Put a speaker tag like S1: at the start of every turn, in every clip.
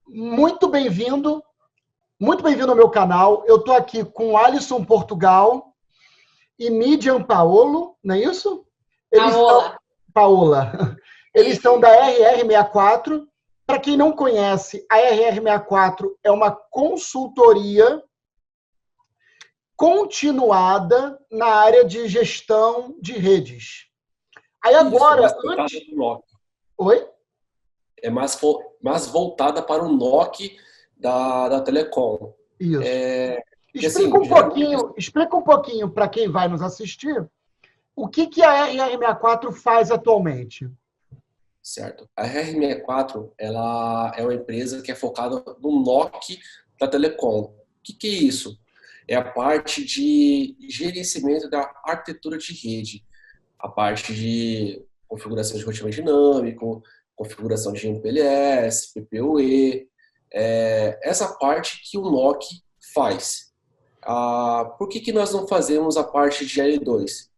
S1: Muito bem-vindo ao meu canal. Eu estou aqui com Alisson Portugal e Midian Paolo, não é isso? Paola. Eles são da RR64. Para quem não conhece, a RR64 é uma consultoria continuada na área de gestão de redes. Aí agora... Oi?
S2: É mais voltada para o NOC da Telecom.
S1: Isso.
S2: Assim,
S1: explica um pouquinho para quem vai nos assistir o que a RR64 faz atualmente.
S2: Certo. A RR64 ela é uma empresa que é focada no NOC da Telecom. O que é isso? É a parte de gerenciamento da arquitetura de rede, a parte de configuração de roteamento dinâmico, configuração de MPLS, PPoE, essa parte que o NOC faz. Por que nós não fazemos a parte de L2?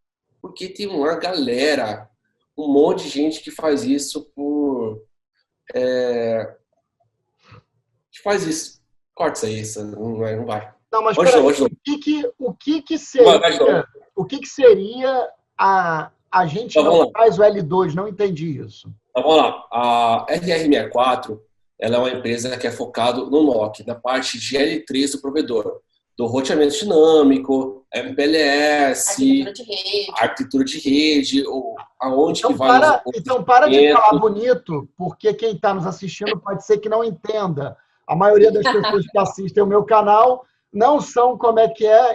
S2: Porque tem uma galera, um monte de gente que faz isso que faz isso. Corta isso aí, não vai.
S1: Não, mas peraí, o que seria a gente
S2: então,
S1: não faz o L2? Não entendi isso.
S2: Então, vamos lá. A RR64 ela é uma empresa que é focada no NOC, na parte de L3 do provedor, do roteamento dinâmico, MPLS, arquitetura de rede, aonde
S1: então,
S2: que vai...
S1: Então, para de falar bonito, porque quem está nos assistindo pode ser que não entenda. A maioria das pessoas que assistem o meu canal não são,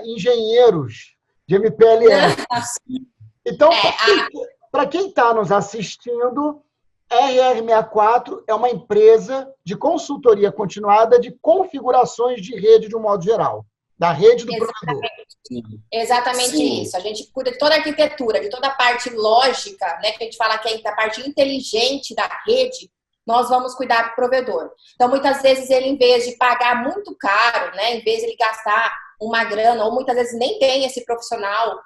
S1: engenheiros de MPLS. Então, para quem está nos assistindo, RR64 é uma empresa de consultoria continuada de configurações de rede de um modo geral, da rede do provedor.
S3: Exatamente isso. A gente cuida de toda a arquitetura, de toda a parte lógica, né, que a gente fala que é a parte inteligente da rede, nós vamos cuidar do provedor. Então, muitas vezes, ele, em vez de pagar muito caro, né, em vez de ele gastar uma grana, ou muitas vezes nem tem esse profissional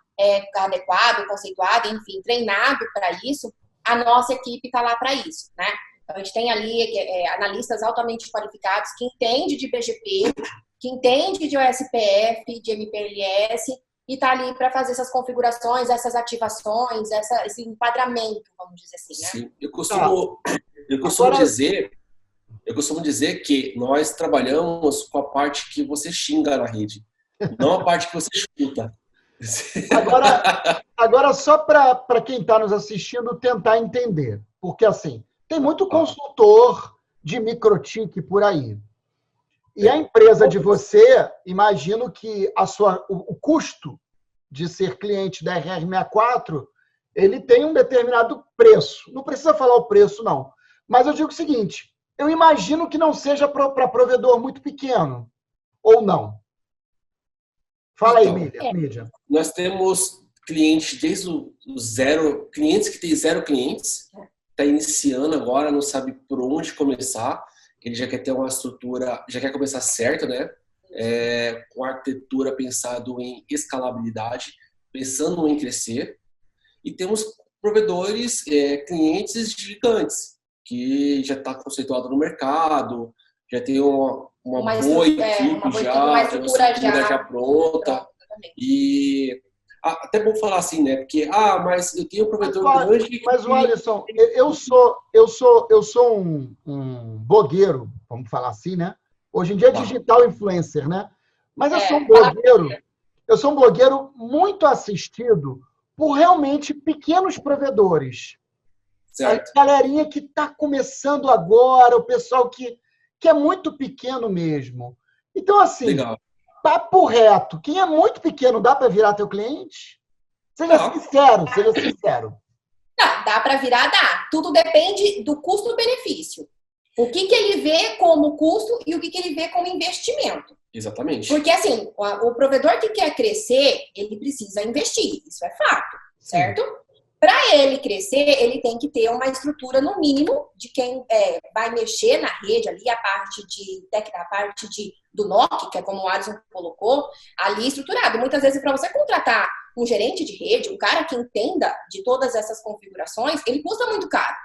S3: adequado, conceituado, enfim, treinado para isso, a nossa equipe está lá para isso, né? Então, a gente tem ali analistas altamente qualificados que entendem de BGP, que entende de OSPF, de MPLS, e está ali para fazer essas configurações, essas ativações, esse enquadramento, vamos dizer assim, né?
S2: Sim, eu costumo dizer que nós trabalhamos com a parte que você xinga na rede, não a parte que você escuta.
S1: Agora só para quem está nos assistindo tentar entender, porque assim, tem muito consultor de microtik por aí. E a empresa de você, imagino que o custo de ser cliente da RR64, ele tem um determinado preço. Não precisa falar o preço, não. Mas eu digo o seguinte, eu imagino que não seja para provedor muito pequeno, ou não? Fala aí, Mídia.
S2: Nós temos clientes desde o zero, clientes que têm 0 clientes, está iniciando agora, não sabe por onde começar, ele já quer ter uma estrutura, já quer começar certo, né? Com arquitetura pensado em escalabilidade, pensando em crescer. E temos provedores, clientes gigantes, que já está conceituado no mercado, já tem uma boa equipe, uma estrutura já pronta. E até bom falar assim, né? Porque, mas eu tenho um provedor grande...
S1: Mas, Alisson, eu sou um blogueiro, vamos falar assim, né? Hoje em dia é digital influencer, né? Mas eu sou um blogueiro muito assistido por realmente pequenos provedores.
S2: Certo.
S1: A galerinha que está começando agora, o pessoal que é muito pequeno mesmo. Então, assim,
S2: legal.
S1: Papo reto, quem é muito pequeno, dá para virar teu cliente? Seja sincero.
S3: Não, dá para virar, dá. Tudo depende do custo-benefício. O que ele vê como custo e o que ele vê como investimento.
S2: Exatamente.
S3: Porque, assim, o provedor que quer crescer, ele precisa investir. Isso é fato, certo? Para ele crescer, ele tem que ter uma estrutura, no mínimo, de quem vai mexer na rede ali, a parte do NOC, que é como o Alisson colocou, ali estruturado. Muitas vezes, para você contratar um gerente de rede, um cara que entenda de todas essas configurações, ele custa muito caro.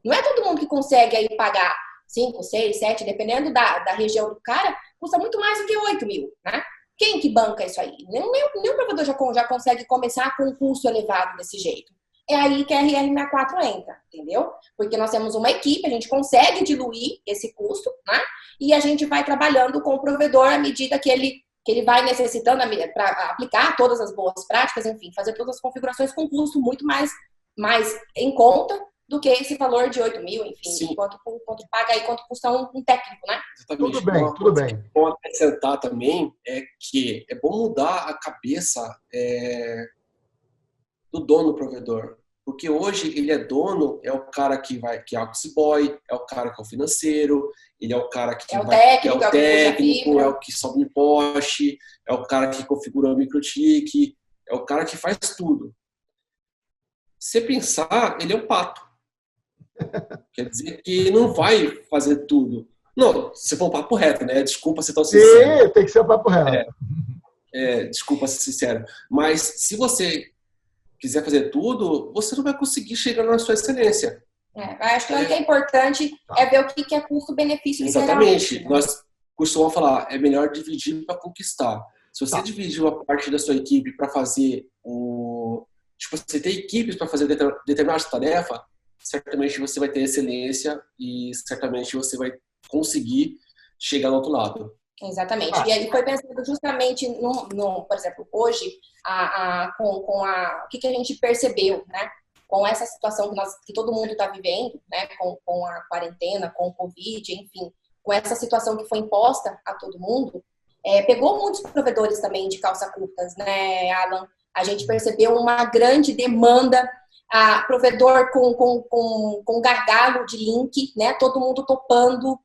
S3: Não é todo mundo que consegue aí pagar 5, 6, 7, dependendo da região do cara, custa muito mais do que 8 mil, né? Quem que banca isso aí? Nenhum provedor já consegue começar com um custo elevado desse jeito. É aí que a RR64 entra, entendeu? Porque nós temos uma equipe, a gente consegue diluir esse custo, né? E a gente vai trabalhando com o provedor à medida que ele vai necessitando para aplicar todas as boas práticas, enfim, fazer todas as configurações com custo muito mais em conta do que esse valor de 8 mil, enfim, quanto paga aí, quanto custa um técnico, né?
S2: Exatamente.
S1: Tudo bem.
S2: Bom acrescentar também é que é bom mudar a cabeça do dono do provedor. Porque hoje ele é dono, é o cara que é o office boy, é o cara que é o financeiro, ele é o cara que
S3: é o técnico,
S2: é o que sobe no poste, é o cara que configura o microtik, é o cara que faz tudo. Se pensar, ele é um pato. Quer dizer que não vai fazer tudo. Não, se for um papo reto, né? Desculpa ser tão sincero.
S1: Sim, tem que ser um papo reto.
S2: Desculpa ser sincero. Mas se você quiser fazer tudo, você não vai conseguir chegar na sua excelência.
S3: Acho que o que é importante é ver o que é custo-benefício.
S2: Exatamente. Nós costumamos falar, é melhor dividir para conquistar. Se você dividir uma parte da sua equipe para fazer Tipo, você tem equipes para fazer determinada tarefa, certamente você vai ter excelência e certamente você vai conseguir chegar no outro lado.
S3: Exatamente. E aí foi pensando justamente por exemplo, hoje, o que a gente percebeu, né? Com essa situação que todo mundo está vivendo, né? Com a quarentena, com o Covid, enfim, com essa situação que foi imposta a todo mundo, pegou muitos provedores também de calça curtas, né, Alan? A gente percebeu uma grande demanda, provedor com gargalo de link, né? Todo mundo topando.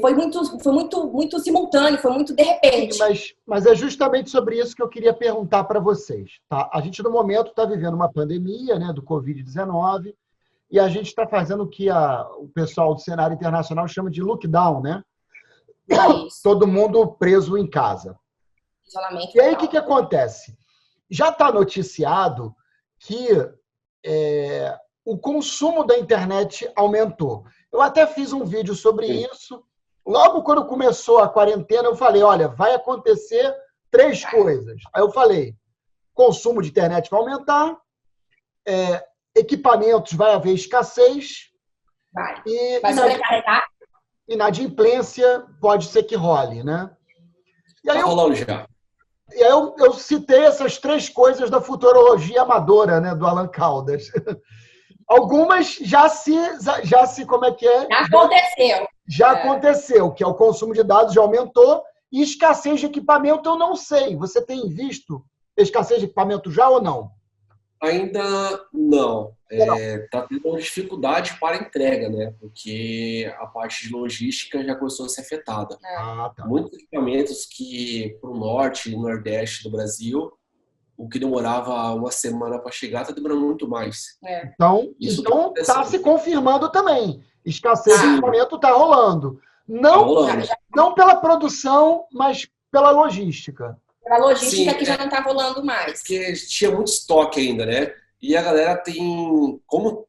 S3: Foi muito simultâneo, foi muito de repente.
S1: Mas é justamente sobre isso que eu queria perguntar para vocês. Tá? A gente, no momento, está vivendo uma pandemia, né, do Covid-19 e a gente está fazendo o que o pessoal do cenário internacional chama de lockdown, né?
S3: Isso.
S1: Todo mundo preso em casa.
S3: Isolamento.
S1: E aí, o que acontece? Já está noticiado que o consumo da internet aumentou. Eu até fiz um vídeo sobre isso. Logo quando começou a quarentena, eu falei, olha, vai acontecer 3 coisas. Aí eu falei, consumo de internet vai aumentar, equipamentos vai haver escassez.
S3: Vai sobrecarregar.
S1: Inadimplência pode ser que role, né? E aí,
S2: rolando já.
S1: E aí eu citei essas 3 coisas da futurologia amadora, né, do Alan Caldas. Algumas já se como é que é?
S3: Já aconteceu.
S1: Já aconteceu, que é o consumo de dados já aumentou e escassez de equipamento eu não sei. Você tem visto escassez de equipamento já ou não?
S2: Ainda não. Está tendo uma dificuldade para a entrega, né? Porque a parte de logística já começou a ser afetada.
S1: Tá.
S2: Muitos equipamentos que para o norte e nordeste do Brasil, o que demorava uma semana para chegar, está demorando muito mais.
S1: Então está se confirmando também. Escassez de equipamento está rolando. Não pela produção, mas pela logística.
S3: Pela logística que já não está rolando mais.
S2: Porque tinha muito estoque ainda, né? E a galera tem... Como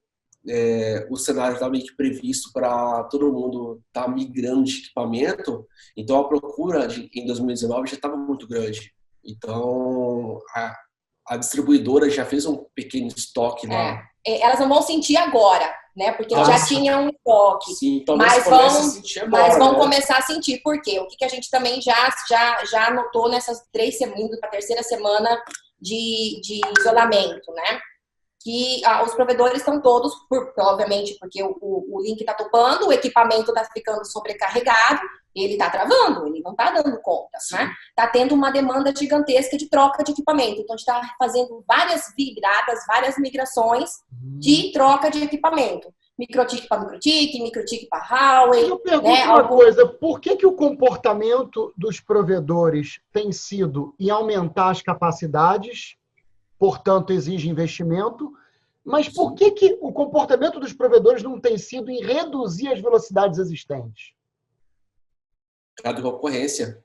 S2: o cenário está meio que previsto para todo mundo estar migrando de equipamento, então a procura em 2019 já estava muito grande. Então, a distribuidora já fez um pequeno estoque lá.
S3: Elas não vão sentir agora, né? Porque já tinham um estoque.
S2: Sim,
S3: mas vão começar a sentir. Por quê? O que a gente também já notou nessas 3 semanas, para a terceira semana de isolamento, né? Que os provedores estão todos, obviamente, porque o link está topando, o equipamento está ficando sobrecarregado, ele está travando, ele não está dando conta, né? Está tendo uma demanda gigantesca de troca de equipamento. Então, a gente está fazendo várias viradas, várias migrações de troca de equipamento. Microtik para microtik para Huawei.
S1: Eu pergunto uma coisa, por que o comportamento dos provedores tem sido em aumentar as capacidades, portanto, exige investimento, mas por que o comportamento dos provedores não tem sido em reduzir as velocidades existentes?
S2: Cada concorrência.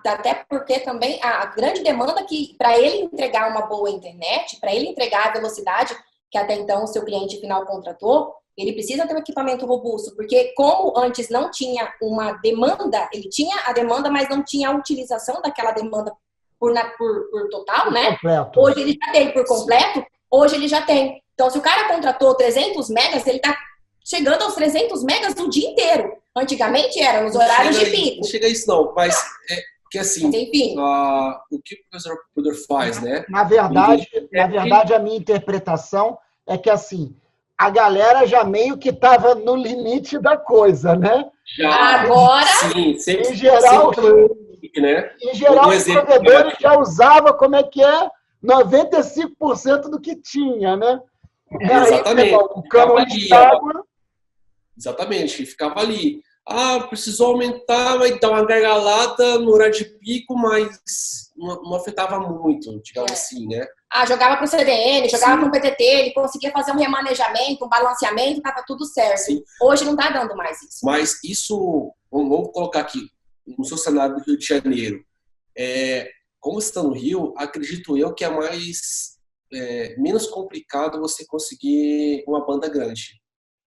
S3: Até porque também a grande demanda que, para ele entregar uma boa internet, para ele entregar a velocidade que até então o seu cliente final contratou, Ele precisa ter um equipamento robusto, porque como antes não tinha uma demanda, ele tinha a demanda, mas não tinha a utilização daquela demanda por total, né?
S1: Completo.
S3: Hoje ele já tem por completo, hoje ele já tem. Então, se o cara contratou 300 megas, ele está chegando aos 300 megas o dia inteiro. Antigamente era nos horários de pico.
S2: Não chega a isso não, mas que assim,
S3: enfim.
S2: O que o professor Pudor faz, né?
S1: Na verdade, a minha interpretação é que assim, a galera já meio que estava no limite da coisa, né?
S3: Já, agora,
S2: sim, sempre,
S1: em geral,
S2: né?
S1: Em geral, os provedores já usavam, como é que é? 95% do que tinha, né?
S2: Exatamente.
S1: Aí, o cano de água.
S2: Exatamente, ficava ali. Precisou aumentar, vai dar uma gargalada no horário de pico, mas não afetava muito, digamos assim, né?
S3: Jogava para o CDN, jogava para o PTT, ele conseguia fazer um remanejamento, um balanceamento, estava tudo certo. Sim. Hoje não está dando mais isso.
S2: Mas isso, vamos colocar aqui, no seu cenário do Rio de Janeiro. Como você está no Rio, acredito eu que é menos complicado você conseguir uma banda grande.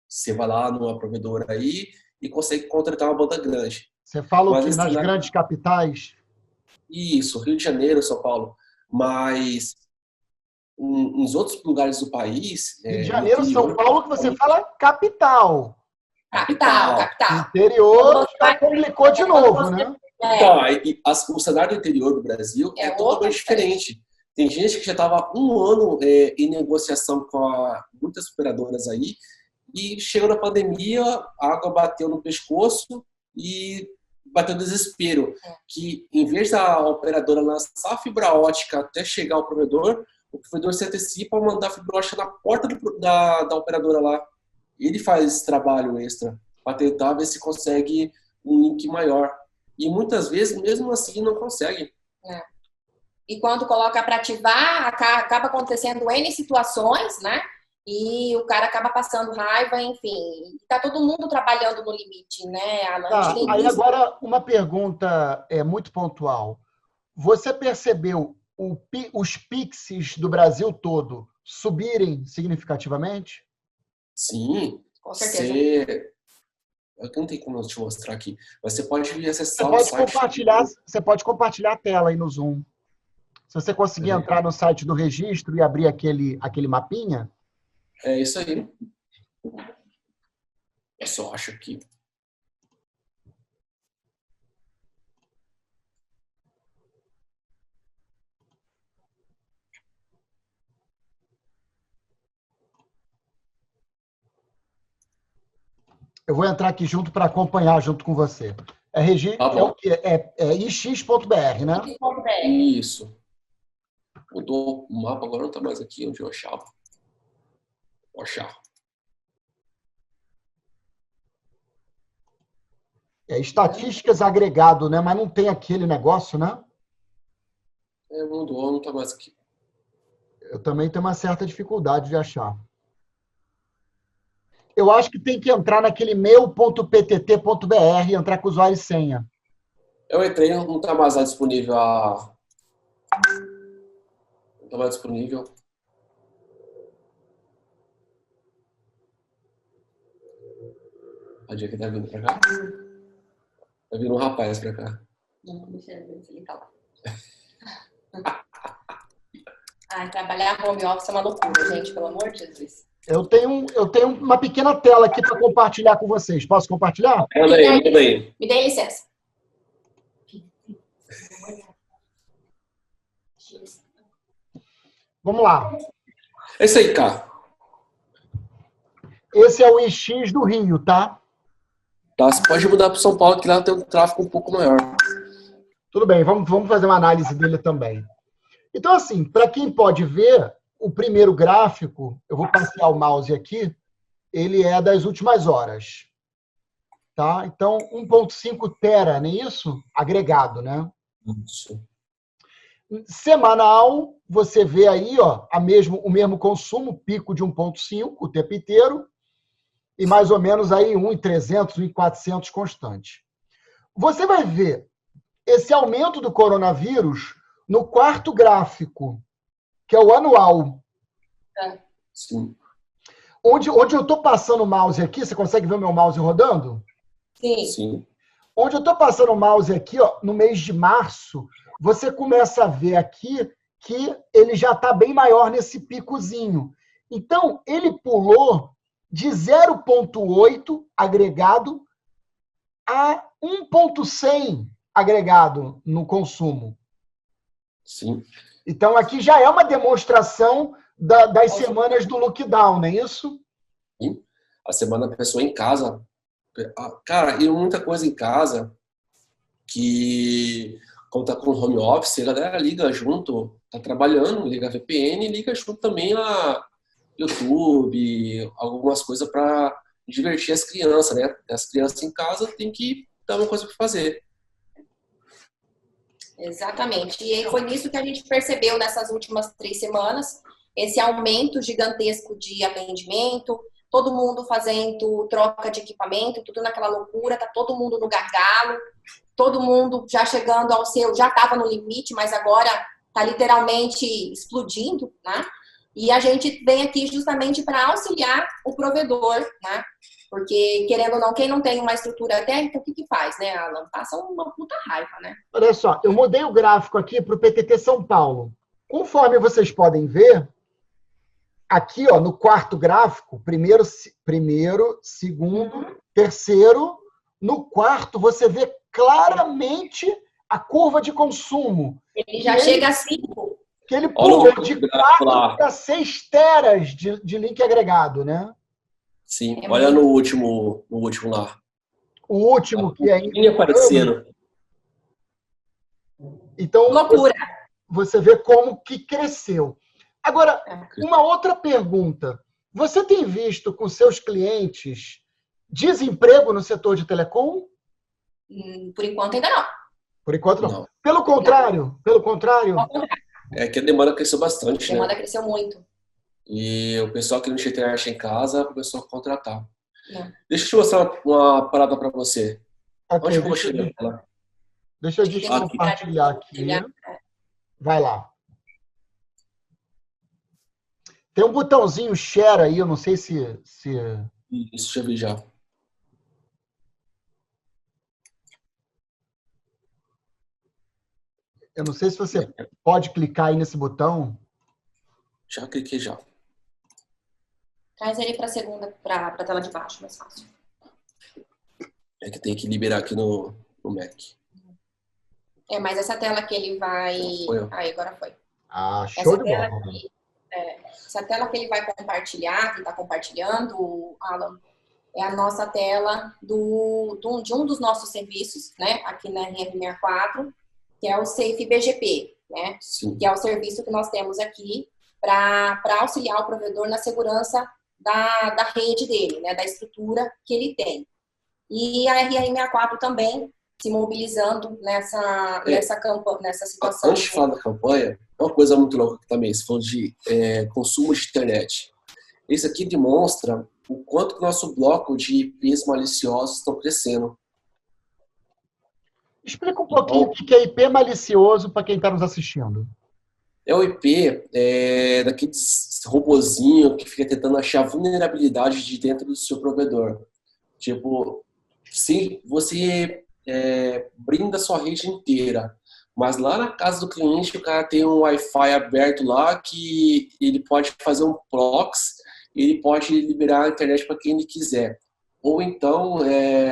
S2: Você vai lá numa provedora aí e consegue contratar uma banda grande.
S1: Você fala o que nas grandes capitais?
S2: Isso, Rio de Janeiro, São Paulo. Mas nos outros lugares do país...
S1: Rio de Janeiro, São Paulo, que você fala capital.
S3: Capital.
S1: Interior já complicou de novo, né?
S2: Então, o cenário do interior do Brasil é totalmente diferente. Tem gente que já estava um ano em negociação com muitas operadoras aí, e chegou na pandemia, a água bateu no pescoço e bateu desespero. Que em vez da operadora lançar a fibra ótica até chegar ao provedor, o provedor se antecipa a mandar a fibra ótica na porta da operadora lá. Ele faz esse trabalho extra para tentar ver se consegue um link maior. E muitas vezes, mesmo assim, não consegue.
S3: E quando coloca para ativar, acaba acontecendo N situações, né? E o cara acaba passando raiva, enfim. Está todo mundo trabalhando no limite, né?
S1: Aí agora, uma pergunta muito pontual. Você percebeu os Pixes do Brasil todo subirem significativamente?
S2: Sim.
S3: Com certeza.
S2: Eu não tenho como eu te mostrar aqui, mas você pode acessar
S1: o site. Você pode compartilhar a tela aí no Zoom. Se você conseguir entrar no site do registro e abrir aquele mapinha.
S2: É isso aí. Eu só acho aqui.
S1: Eu vou entrar aqui junto para acompanhar junto com você. É o quê? É ix.br, né?
S2: Isso. Mudou o mapa, agora não está mais aqui onde eu achava. Vou achar.
S1: Estatísticas agregado, né? Mas não tem aquele negócio, né?
S2: Mudou, não está mais aqui.
S1: Eu também tenho uma certa dificuldade de achar. Eu acho que tem que entrar naquele meu.ptt.br e entrar com usuário e senha.
S2: Eu entrei, não está mais lá disponível Não está mais disponível. A dia que tá vindo pra cá? Tá vindo um rapaz pra cá.
S3: Não, deixa eu ver se ele tá lá. Trabalhar home office é uma loucura, gente, pelo amor de Jesus.
S1: Eu tenho uma pequena tela aqui para compartilhar com vocês. Posso compartilhar?
S2: Manda aí.
S3: Me dê licença.
S1: Vamos lá.
S2: É isso aí, cara.
S1: Esse é o IX do Rio, tá?
S2: Você pode mudar para São Paulo, que lá tem um tráfego um pouco maior.
S1: Tudo bem, vamos fazer uma análise dele também. Então, assim, para quem pode ver, o primeiro gráfico, eu vou passear o mouse aqui, ele é das últimas horas. Tá? Então, 1,5 tera, não é isso? Agregado, né?
S2: Isso.
S1: Semanal, você vê aí o mesmo consumo, pico de 1,5 o tempo inteiro, e mais ou menos aí 1,300, 1,400 constante. Você vai ver esse aumento do coronavírus no quarto gráfico, que é o anual.
S2: Sim.
S1: onde eu estou passando o mouse aqui, você consegue ver o meu mouse rodando?
S3: Sim.
S2: Sim.
S1: Onde eu estou passando o mouse aqui, ó, no mês de março, você começa a ver aqui que ele já está bem maior nesse picozinho. Então, ele pulou de 0,8 agregado a 1,100 agregado no consumo.
S2: Sim.
S1: Então, aqui já é uma demonstração das semanas do lockdown, não é isso?
S2: Sim. A semana da pessoa em casa. Cara, e muita coisa em casa que, quando tá com home office, a galera liga junto, tá trabalhando, liga VPN e liga junto também a YouTube, algumas coisas para divertir as crianças, né? As crianças em casa tem que dar uma coisa para fazer.
S3: Exatamente. E foi nisso que a gente percebeu nessas últimas 3 semanas, esse aumento gigantesco de atendimento, todo mundo fazendo troca de equipamento, tudo naquela loucura, tá todo mundo no gargalo, todo mundo já chegando ao seu, já estava no limite, mas agora tá literalmente explodindo, né? E a gente vem aqui justamente para auxiliar o provedor, né? Porque, querendo ou não, quem não tem uma estrutura técnica, o que faz, né, Alan? Passa uma puta raiva, né?
S1: Olha só, eu mudei o gráfico aqui para o PTT São Paulo. Conforme vocês podem ver, aqui, ó, no quarto gráfico, primeiro, segundo, terceiro, no quarto você vê claramente a curva de consumo.
S3: Ele já chega a 5.
S1: Que ele pulou de 4 para 6 teras de link agregado, né?
S2: Sim, olha no último lá.
S1: O último que é...
S2: aparecendo.
S1: Então,
S3: loucura.
S1: Você vê como que cresceu. Agora, uma outra pergunta. Você tem visto com seus clientes desemprego no setor de telecom?
S3: Por enquanto ainda não.
S1: Por enquanto não. Pelo contrário.
S2: É que a demanda cresceu bastante,
S3: A demanda cresceu muito.
S2: E o pessoal que não tinha internet em casa começou a contratar.
S3: Não.
S2: Deixa eu te mostrar uma parada para você.
S1: Okay,
S2: onde eu vou chegar?
S1: Deixa eu compartilhar aqui. Vai lá. Tem um botãozinho share aí, eu não sei se...
S2: Isso, já vi já.
S1: Eu não sei se você pode clicar aí nesse botão.
S2: Já cliquei já.
S3: Traz ele para a tela de baixo, mais fácil.
S2: É que tem que liberar aqui no Mac.
S3: Mas essa tela que ele vai... Aí, agora foi.
S1: Show de bola.
S3: Essa tela que ele vai compartilhar, que está compartilhando, Alan, é a nossa tela de um dos nossos serviços, né? Aqui na RR64, que é o Safe BGP, né?
S2: Sim.
S3: Que é o serviço que nós temos aqui para auxiliar o provedor na segurança da rede dele, né, da estrutura que ele tem. E a RR64 também se mobilizando nessa situação.
S2: Antes de falar da campanha, é uma coisa muito louca também, se for de consumo de internet. Isso aqui demonstra o quanto que o nosso bloco de IPs maliciosos estão crescendo.
S1: Explica um pouquinho o que é IP malicioso para quem está nos assistindo.
S2: É o IP daqueles robozinho que fica tentando achar vulnerabilidade de dentro do seu provedor. Tipo, se você brinda a sua rede inteira, mas lá na casa do cliente o cara tem um Wi-Fi aberto lá que ele pode fazer um proxy, ele pode liberar a internet para quem ele quiser. Ou então...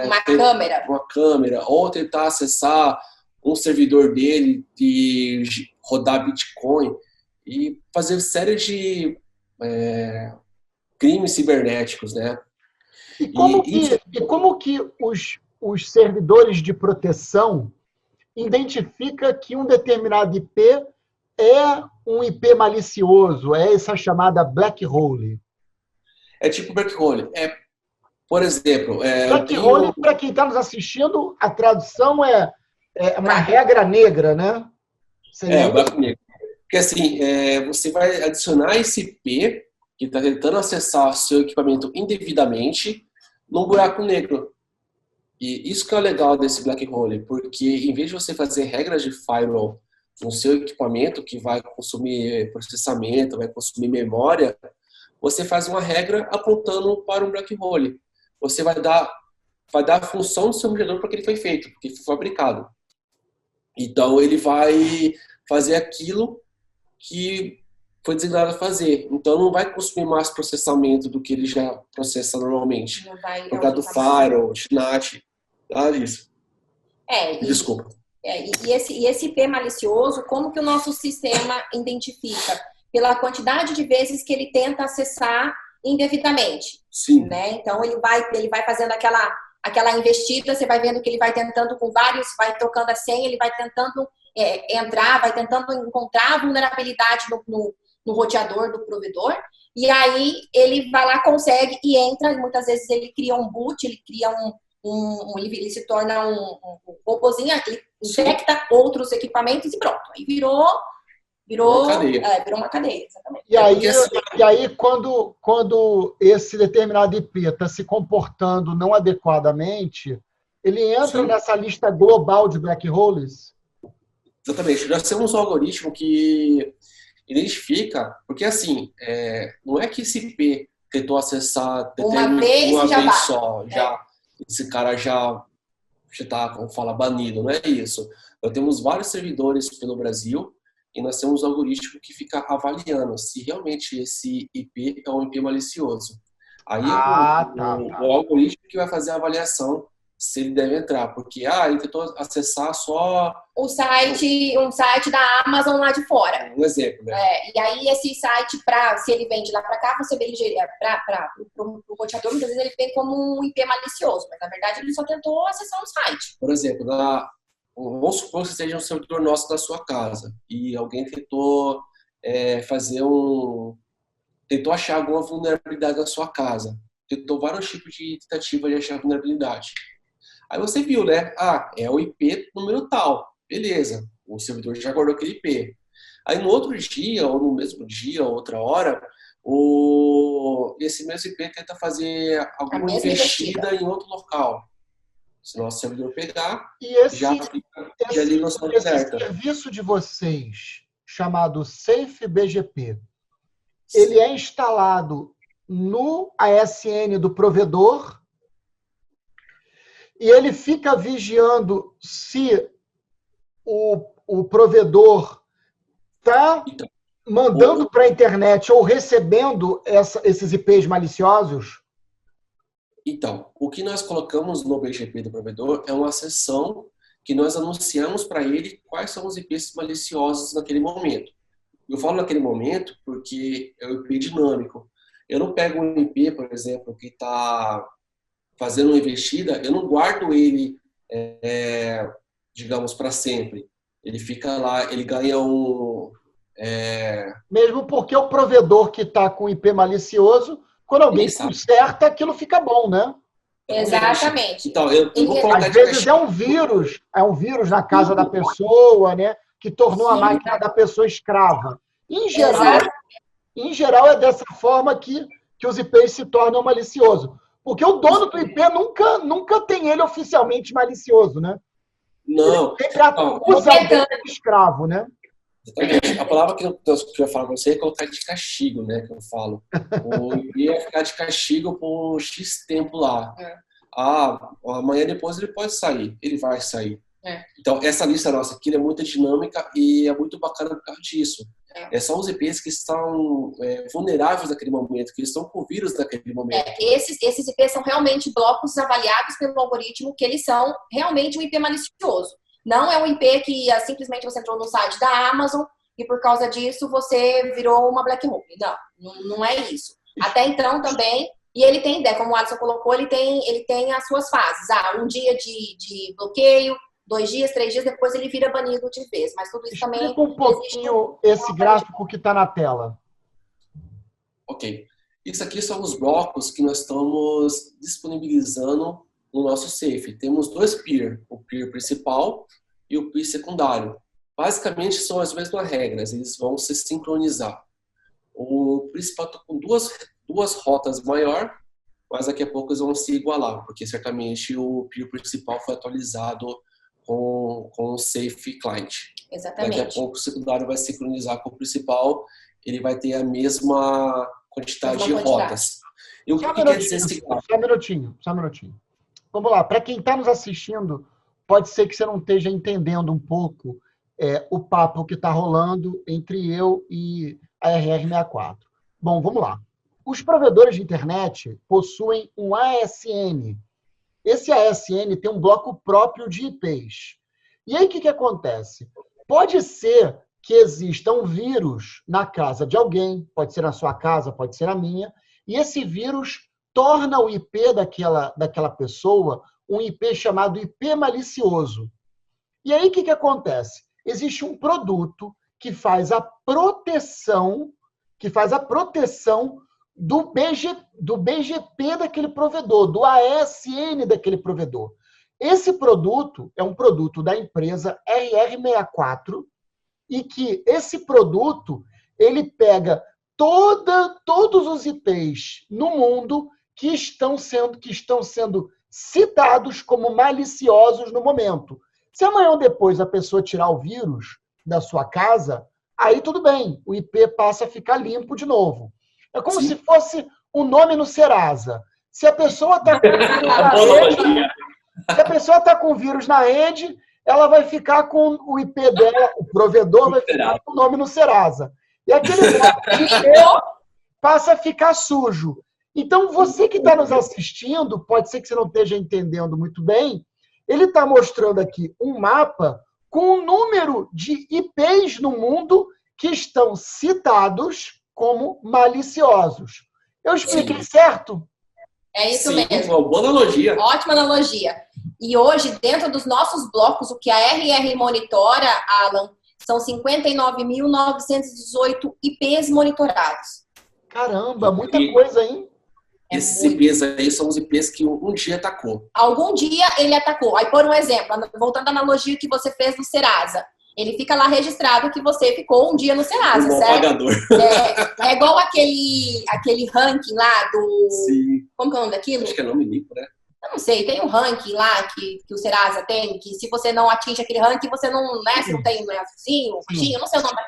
S2: uma câmera. Ou tentar acessar um servidor dele de rodar Bitcoin e fazer série de crimes cibernéticos, né?
S1: E como que os servidores de proteção identifica que um determinado IP é um IP malicioso, é essa chamada black hole?
S2: É tipo black hole. Por exemplo...
S1: black hole, para quem está nos assistindo, a tradução é uma regra negra, né?
S2: Black negro. Porque assim, você vai adicionar esse IP que está tentando acessar seu equipamento indevidamente num buraco negro. E isso que é o legal desse black hole, porque em vez de você fazer regras de firewall no seu equipamento que vai consumir processamento, vai consumir memória, você faz uma regra apontando para um black hole. Você vai dar a função do seu minerador para que ele foi feito, porque foi fabricado. Então, ele vai fazer aquilo que foi designado a fazer. Então, não vai consumir mais processamento do que ele já processa normalmente.
S3: Não vai,
S2: por causa do Firewall, SNAT, nada disso. Desculpa.
S3: E esse IP malicioso, como que o nosso sistema identifica? Pela quantidade de vezes que ele tenta acessar indevidamente.
S2: Sim.
S3: Né? Então, ele vai fazendo aquela investida, você vai vendo que ele vai tentando com vários, vai tocando a senha, ele vai tentando entrar, vai tentando encontrar a vulnerabilidade no roteador do provedor, e aí ele vai lá, consegue e entra, e muitas vezes ele cria um boot, ele cria ele se torna um robôzinho, ele infecta outros equipamentos e pronto. Aí virou uma cadeia, exatamente.
S1: E aí quando esse determinado IP está se comportando não adequadamente, ele entra nessa lista global de black holes?
S2: Exatamente. Nós temos um algoritmo que identifica, porque assim, não é que esse IP tentou acessar
S3: uma vez
S2: só, esse cara já está, como fala, banido, não é isso. Nós temos vários servidores pelo Brasil e nós temos um algoritmo que fica avaliando se realmente esse IP é um IP malicioso. Aí o algoritmo que vai fazer a avaliação se ele deve entrar, porque ele tentou acessar só
S3: um site da Amazon lá de fora.
S2: Um exemplo, né?
S3: E aí esse site, se ele vende lá para cá, você vê ele para o roteador, muitas vezes ele vem como um IP malicioso, mas na verdade ele só tentou acessar um site.
S2: Por exemplo, vamos supor que seja um servidor nosso da sua casa e alguém tentou tentou achar alguma vulnerabilidade na sua casa. Tentou vários tipos de tentativa de achar vulnerabilidade. Aí você viu, né? É o IP número tal. Beleza. O servidor já guardou aquele IP. Aí no outro dia, ou no mesmo dia, ou outra hora, esse mesmo IP tenta fazer alguma investida em outro local. Se nosso servidor pegar, já liga no seu alerta.
S1: Esse serviço de vocês, chamado SafeBGP, ele é instalado no ASN do provedor e ele fica vigiando se o provedor está mandando para a internet ou recebendo esses IPs maliciosos?
S2: Então, o que nós colocamos no BGP do provedor é uma seção que nós anunciamos para ele quais são os IPs maliciosos naquele momento. Eu falo naquele momento porque é o IP dinâmico. Eu não pego um IP, por exemplo, que está fazendo uma investida, eu não guardo ele, digamos, para sempre. Ele fica lá, ele ganha
S1: Mesmo porque o provedor que está com IP malicioso, quando alguém conserta, aquilo fica bom, né?
S3: Exatamente.
S2: Então, eu vou colocar
S1: às vezes é um vírus na casa da pessoa, né? Que tornou a máquina da pessoa escrava. Em geral é dessa forma que os IPs se tornam maliciosos. Porque o dono do IP nunca tem ele oficialmente malicioso, né?
S2: Não.
S1: Ele sempre acusa alguém de escravo, né?
S2: Exatamente. A palavra que eu queria falar para você é colocar de castigo, né? Que eu falo. O IP ia ficar de castigo por X tempo lá. Amanhã depois ele pode sair. Ele vai sair. Então, essa lista nossa aqui é muito dinâmica e é muito bacana por causa disso. São os IPs que estão vulneráveis naquele momento, que estão com vírus naquele momento.
S3: Esses IPs são realmente blocos avaliados pelo algoritmo que eles são realmente um IP malicioso. Não é um IP que simplesmente você entrou no site da Amazon e por causa disso você virou uma black hole. Não é isso. Até então também, e ele tem, como o Alisson colocou, ele tem as suas fases. Um dia de bloqueio, 2 dias, 3 dias, depois ele vira banido de vez. Mas tudo isso também...
S1: Explica um pouquinho esse gráfico que está na tela.
S2: Ok. Isso aqui são os blocos que nós estamos disponibilizando no nosso safe. Temos 2 peer, o peer principal e o peer secundário. Basicamente são as mesmas regras, eles vão se sincronizar. O principal está com duas rotas maior, mas daqui a pouco eles vão se igualar, porque certamente o peer principal foi atualizado com o Safe Client.
S3: Exatamente.
S2: Daqui a pouco o secundário vai sincronizar com o principal, ele vai ter a mesma quantidade de rotas. E o que quer dizer esse gráfico?
S1: Só um minutinho. Vamos lá, para quem está nos assistindo, pode ser que você não esteja entendendo um pouco o papo que está rolando entre eu e a RR64. Bom, vamos lá. Os provedores de internet possuem um ASN. Esse ASN tem um bloco próprio de IPs. E aí, o que acontece? Pode ser que exista um vírus na casa de alguém, pode ser na sua casa, pode ser na minha, e esse vírus torna o IP daquela pessoa um IP chamado IP malicioso. E aí, o que acontece? Existe um produto que faz a proteção do BGP daquele provedor, do ASN daquele provedor. Esse produto é um produto da empresa RR64 e que esse produto ele pega todos os IPs no mundo que estão sendo citados como maliciosos no momento. Se amanhã ou depois a pessoa tirar o vírus da sua casa, aí tudo bem, o IP passa a ficar limpo de novo. É como se fosse o nome no Serasa. Se a pessoa está com vírus na rede, ela vai ficar com o IP dela, o provedor vai ficar com o nome no Serasa. E aquele IP passa a ficar sujo. Então, você que está nos assistindo, pode ser que você não esteja entendendo muito bem, ele está mostrando aqui um mapa com o número de IPs no mundo que estão citados como maliciosos. Eu expliquei certo?
S3: É isso mesmo.
S2: Uma boa analogia.
S3: Ótima analogia. E hoje, dentro dos nossos blocos, o que a RR monitora, Alan, são 59.918 IPs monitorados.
S1: Caramba, muita coisa, hein?
S2: Esses IPs aí são os IPs que um dia atacou.
S3: Algum dia ele atacou. Aí, por um exemplo, voltando à analogia que você fez no Serasa. Ele fica lá registrado que você ficou um dia no Serasa, certo?
S2: Pagador.
S3: É igual aquele ranking lá do...
S2: Sim.
S3: Como que é o nome daquilo?
S2: Acho que é nome limpo, né?
S3: Eu não sei, tem um ranking lá que o Serasa tem, que se você não atinge aquele ranking, você não, né? Você não tem azulzinho, roxinho, não sei o nome.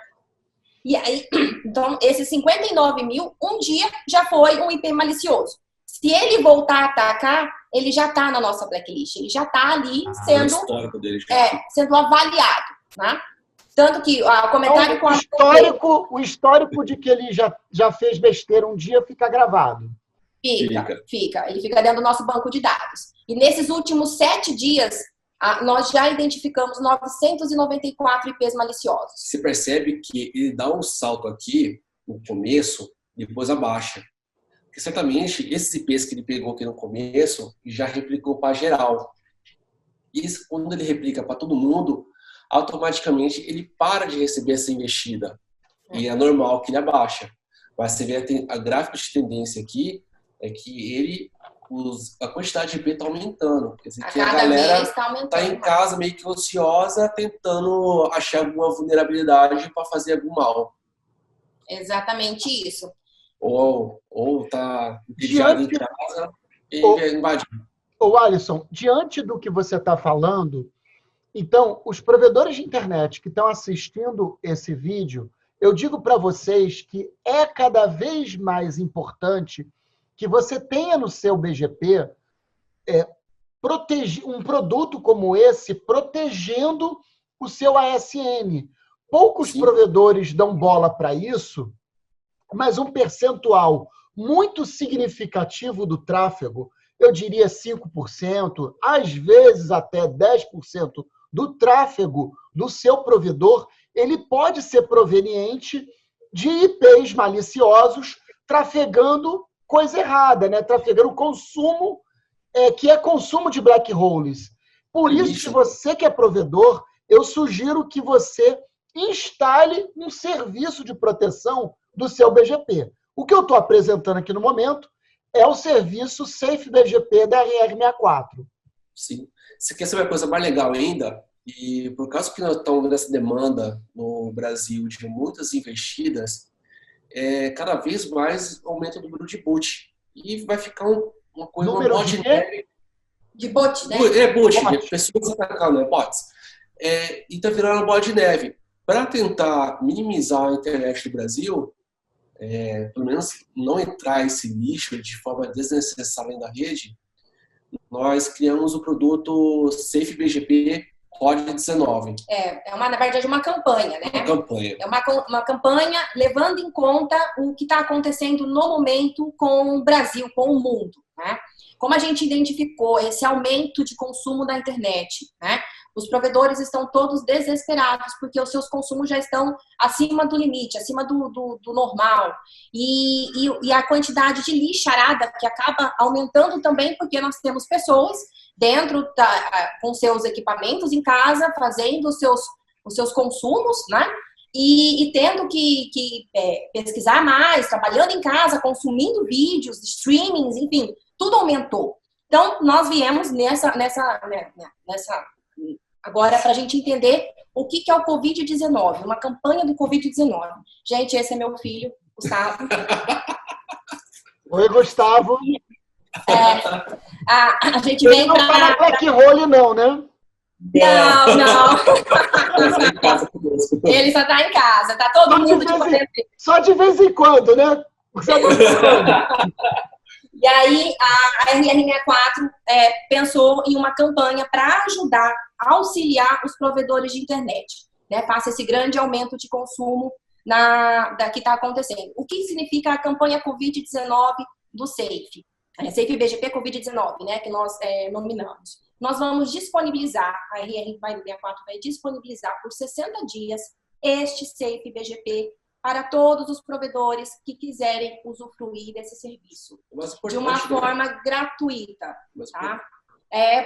S3: E aí, então, esses 59 mil, um dia já foi um IP malicioso. Se ele voltar a atacar, ele já está na nossa blacklist. Ele já está ali sendo avaliado. Né? Tanto que o comentário
S1: então, o histórico de que ele já fez besteira um dia fica gravado.
S3: Fica. Ele fica dentro do nosso banco de dados. E nesses últimos 7 dias, nós já identificamos 994 IPs maliciosos.
S2: Você percebe que ele dá um salto aqui no começo, depois abaixa. Porque certamente esses IPs que ele pegou aqui no começo já replicou para geral. E quando ele replica para todo mundo, automaticamente ele para de receber essa investida. E é normal que ele abaixa. Mas você vê a gráfica de tendência aqui, é que a quantidade de IP está aumentando. Quer dizer, que a galera está em casa meio que ociosa, tentando achar alguma vulnerabilidade para fazer algum mal.
S3: Exatamente isso.
S2: Ou está entediado em casa e invadir.
S1: Alisson, diante do que você está falando, então, os provedores de internet que estão assistindo esse vídeo, eu digo para vocês que é cada vez mais importante que você tenha no seu BGP um produto como esse protegendo o seu ASN. Poucos provedores dão bola para isso, mas um percentual muito significativo do tráfego, eu diria 5%, às vezes até 10%, do tráfego do seu provedor, ele pode ser proveniente de IPs maliciosos trafegando coisa errada, né? Trafegando consumo, que é consumo de black holes. Por isso, se você que é provedor, eu sugiro que você instale um serviço de proteção do seu BGP. O que eu estou apresentando aqui no momento é o serviço Safe BGP da RR64.
S2: Sim. Você quer saber uma coisa mais legal ainda? E por causa que nós estamos vendo essa demanda no Brasil de muitas investidas, cada vez mais aumenta o número de boot. E vai ficar uma coisa, uma bola de neve.
S3: De bot, né?
S2: Bot. Pessoas atacando, bots. E está virando uma bola de neve. Para tentar minimizar a internet do Brasil, pelo menos não entrar esse lixo de forma desnecessária na rede, nós criamos o produto Safe BGP COD-19.
S3: Na verdade, uma campanha, né?
S2: Uma campanha.
S3: É uma campanha levando em conta o que está acontecendo no momento com o Brasil, com o mundo, né? Como a gente identificou esse aumento de consumo da internet, né? Os provedores estão todos desesperados porque os seus consumos já estão acima do limite, acima do normal. E a quantidade de lixarada que acaba aumentando também porque nós temos pessoas com seus equipamentos em casa, fazendo os seus consumos, né? E tendo que pesquisar mais, trabalhando em casa, consumindo vídeos, streamings, enfim, tudo aumentou. Então, nós viemos nessa agora para a gente entender o que é o Covid-19, uma campanha do Covid-19. Gente, esse é meu filho, Gustavo.
S1: Oi, Gustavo.
S3: A gente vem
S1: para... Não tá na Blackroll, não, né?
S3: Não. Ele só tá em casa, tá todo mundo de quarentena.
S1: Só de vez em quando, né?
S3: E aí a RR64 pensou em uma campanha para ajudar, auxiliar os provedores de internet, né? Face esse grande aumento de consumo que está acontecendo. O que significa a campanha Covid-19 do Safe? Safe BGP Covid-19, né? Que nós nominamos. Nós vamos disponibilizar, a RR64 vai disponibilizar por 60 dias este Safe BGP para todos os provedores que quiserem usufruir desse serviço. De uma forma gratuita. Tá?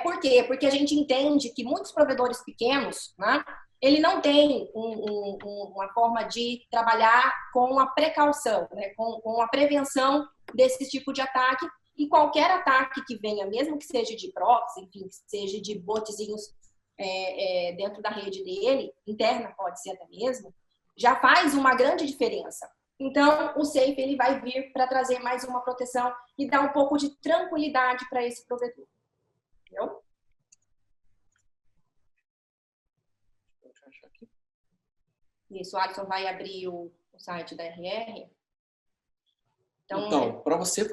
S3: Por quê? Porque a gente entende que muitos provedores pequenos, né, ele não tem uma forma de trabalhar com a precaução, né, com a prevenção desse tipo de ataque. E qualquer ataque que venha, mesmo que seja de proxy, enfim, que seja de botzinhos dentro da rede dele, interna pode ser até mesmo, já faz uma grande diferença. Então, o Safe ele vai vir para trazer mais uma proteção e dar um pouco de tranquilidade para esse provedor. Entendeu? Isso, o Alisson vai abrir o site da RR.
S2: Então, para você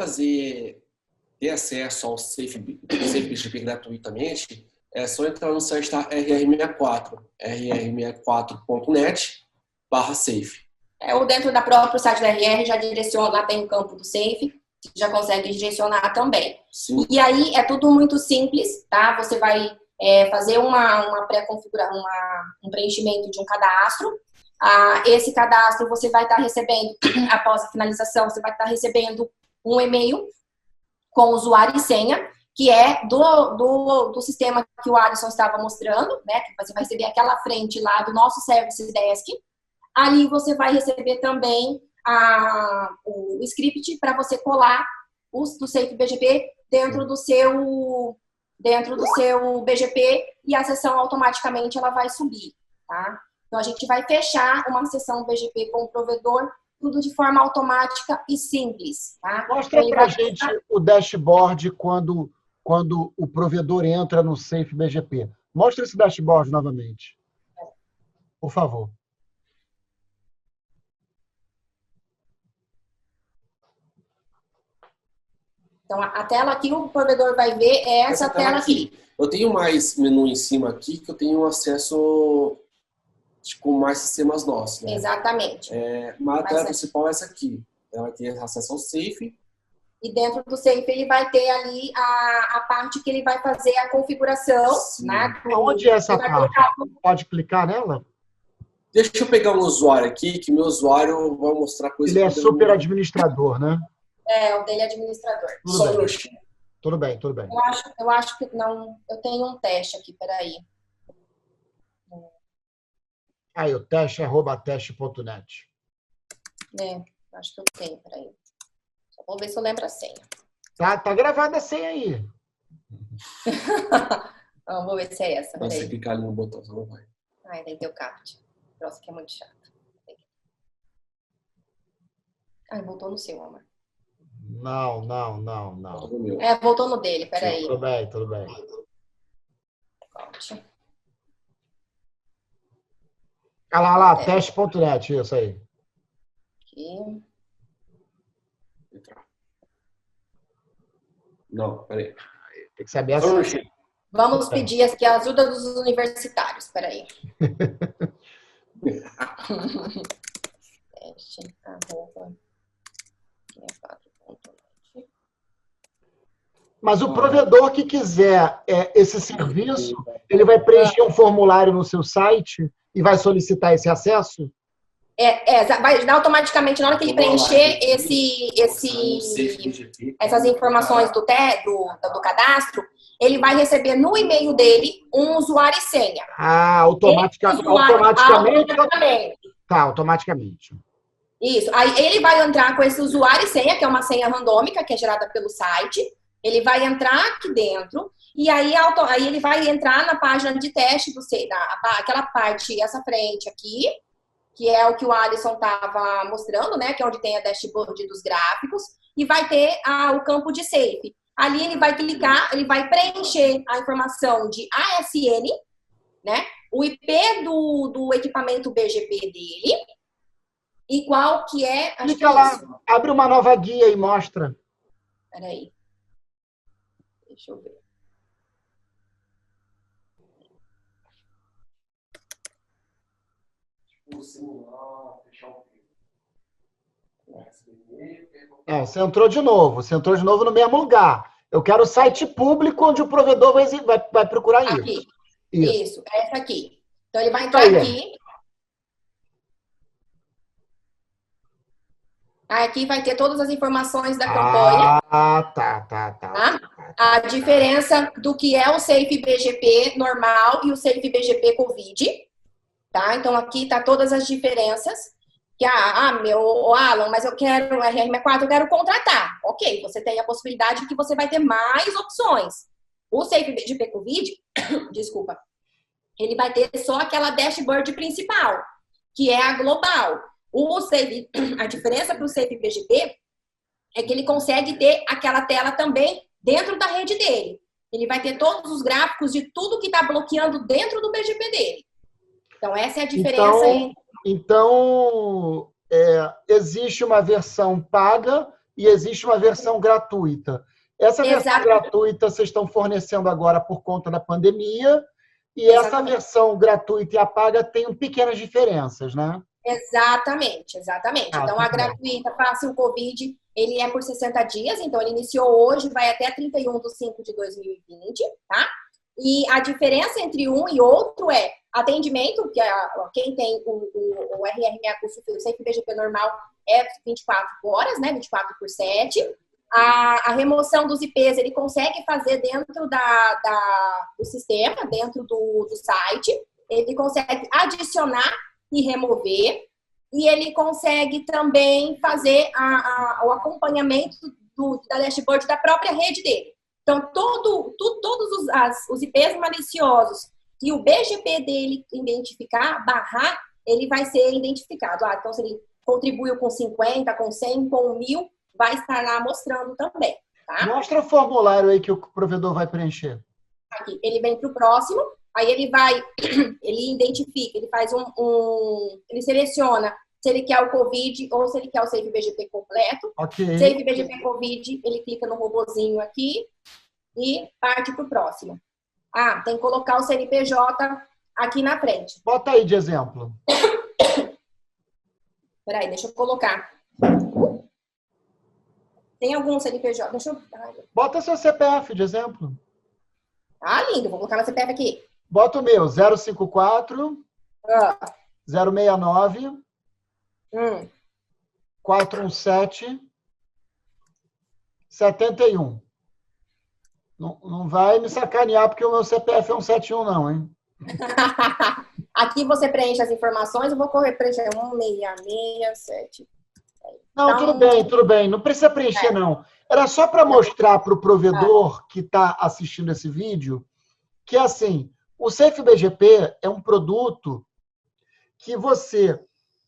S2: ter acesso ao Safe BGP gratuitamente, é só entrar no site da RR64, rr64.net/safe.
S3: Ou dentro do próprio site da RR, já direciona, lá tem o campo do Safe, já consegue direcionar também.
S2: Sim.
S3: E aí é tudo muito simples, tá? Você vai fazer uma pré-configuração, um preenchimento de um cadastro. Esse cadastro você vai estar recebendo, após a finalização, você vai estar recebendo um e-mail com usuário e senha, que é do sistema que o Alisson estava mostrando, né? Que você vai receber aquela frente lá do nosso Service Desk. Ali você vai receber também o script para você colar do Safe BGP dentro do seu BGP e a sessão automaticamente ela vai subir, tá? Então a gente vai fechar uma sessão BGP com o provedor, tudo de forma automática e simples, tá?
S1: Mostra para a gente o dashboard quando o provedor entra no Safe BGP. Mostra esse dashboard novamente, por favor.
S2: Então,
S3: a tela que o provedor vai ver é essa tela aqui.
S2: Eu tenho mais menu em cima aqui que eu tenho acesso com mais sistemas nossos, né?
S3: Exatamente.
S2: Mas a tela principal é essa aqui. Ela tem acesso ao Safe.
S3: E dentro do Safe ele vai ter ali a parte que ele vai fazer a configuração. Né?
S1: Onde é essa parte? Pode clicar nela?
S2: Deixa eu pegar um usuário aqui, que meu usuário vai mostrar coisas.
S1: Ele é super administrador, né?
S3: O dele é administrador.
S1: Tudo bem.
S3: Eu acho que não. Eu tenho um teste aqui, peraí.
S1: Aí, o teste é @teste.net.
S3: Acho que eu tenho, peraí. Só vou ver se eu lembro a senha.
S1: Tá gravada a senha aí.
S3: Vou ver se é essa.
S2: Mas você clicar ali no botão, você não vai.
S3: Tem que ter o CAPT. Nossa, que é muito chato. Voltou no seu, amor.
S1: Não.
S3: Voltou no dele, peraí.
S1: Tudo bem. Lá, teste.net, isso aí.
S3: Aqui.
S2: Não, peraí.
S1: Tem que saber assim.
S3: Vamos pedir aqui a ajuda dos universitários. Espera aí.
S1: Mas o provedor que quiser esse serviço, ele vai preencher um formulário no seu site e vai solicitar esse acesso?
S3: Vai dar automaticamente, na hora que ele preencher essas informações do cadastro, ele vai receber no e-mail dele um usuário e senha.
S1: Automaticamente? Tá, automaticamente.
S3: Isso. Aí ele vai entrar com esse usuário e senha, que é uma senha randômica, que é gerada pelo site. Ele vai entrar aqui dentro e aí ele vai entrar na página de teste do aquela parte, essa frente aqui, que é o que o Alisson estava mostrando, né? Que é onde tem a dashboard dos gráficos, e vai ter o campo de safe. Ali ele vai clicar, ele vai preencher a informação de ASN, né? O IP do equipamento BGP dele e qual que é...
S1: Clica lá, abre uma nova guia e mostra.
S3: Peraí. Deixa eu ver.
S1: Você entrou de novo. Você entrou de novo no mesmo lugar. Eu quero o site público onde o provedor vai procurar
S3: aqui.
S1: Isso.
S3: Essa aqui. Então, ele vai entrar aqui. Aqui vai ter todas as informações da campanha.
S1: Tá.
S3: A diferença do que é o Safe BGP normal e o Safe BGP Covid. Tá? Então, aqui tá todas as diferenças. Que, meu Alan, mas eu quero o RRM4, eu quero contratar. Ok, você tem a possibilidade que você vai ter mais opções. O Safe BGP Covid, desculpa, ele vai ter só aquela dashboard principal, que é a global. A diferença para o Safe BGP é que ele consegue ter aquela tela também dentro da rede dele. Ele vai ter todos os gráficos de tudo que está bloqueando dentro do BGP dele. Então, essa é a diferença entre...
S1: Então, existe uma versão paga e existe uma versão gratuita. Essa versão gratuita vocês estão fornecendo agora por conta da pandemia e essa versão gratuita e a paga tem pequenas diferenças, né?
S3: Exatamente. Então, a gratuita Fácil Covid, ele é por 60 dias, então ele iniciou hoje, vai até 31/5/2020, tá? E a diferença entre um e outro é atendimento, que quem tem o RRMA, o Safe BGP normal, é 24 horas, né? 24/7. A remoção dos IPs, ele consegue fazer dentro do sistema, dentro do site. Ele consegue adicionar e remover. E ele consegue também fazer o acompanhamento da dashboard da própria rede dele. Então, todos os IPs maliciosos que o BGP dele identificar, barrar, ele vai ser identificado. Então, se ele contribuiu com 50, com 100, com 1.000, vai estar lá mostrando também. Tá?
S1: Mostra o formulário aí que o provedor vai preencher.
S3: Aqui, ele vem para o próximo, aí ele identifica, ele faz ele seleciona se ele quer o COVID ou se ele quer o Safe BGP completo.
S1: Okay.
S3: Safe BGP COVID, ele clica no robozinho aqui e parte para o próximo. Tem que colocar o CNPJ aqui na frente.
S1: Bota aí de exemplo.
S3: Peraí, deixa eu colocar. Tem algum CNPJ? Deixa eu...
S1: Bota seu CPF de exemplo.
S3: Lindo. Vou colocar meu CPF aqui.
S1: Bota o meu, 054 069 417 71. Não vai me sacanear porque o meu CPF é 171 não, hein?
S3: Aqui você preenche as informações, eu vou preencher 16667.
S1: Não, tudo bem. Não precisa preencher, não. Era só para mostrar para o provedor que está assistindo esse vídeo que, assim, o Safe BGP é um produto que você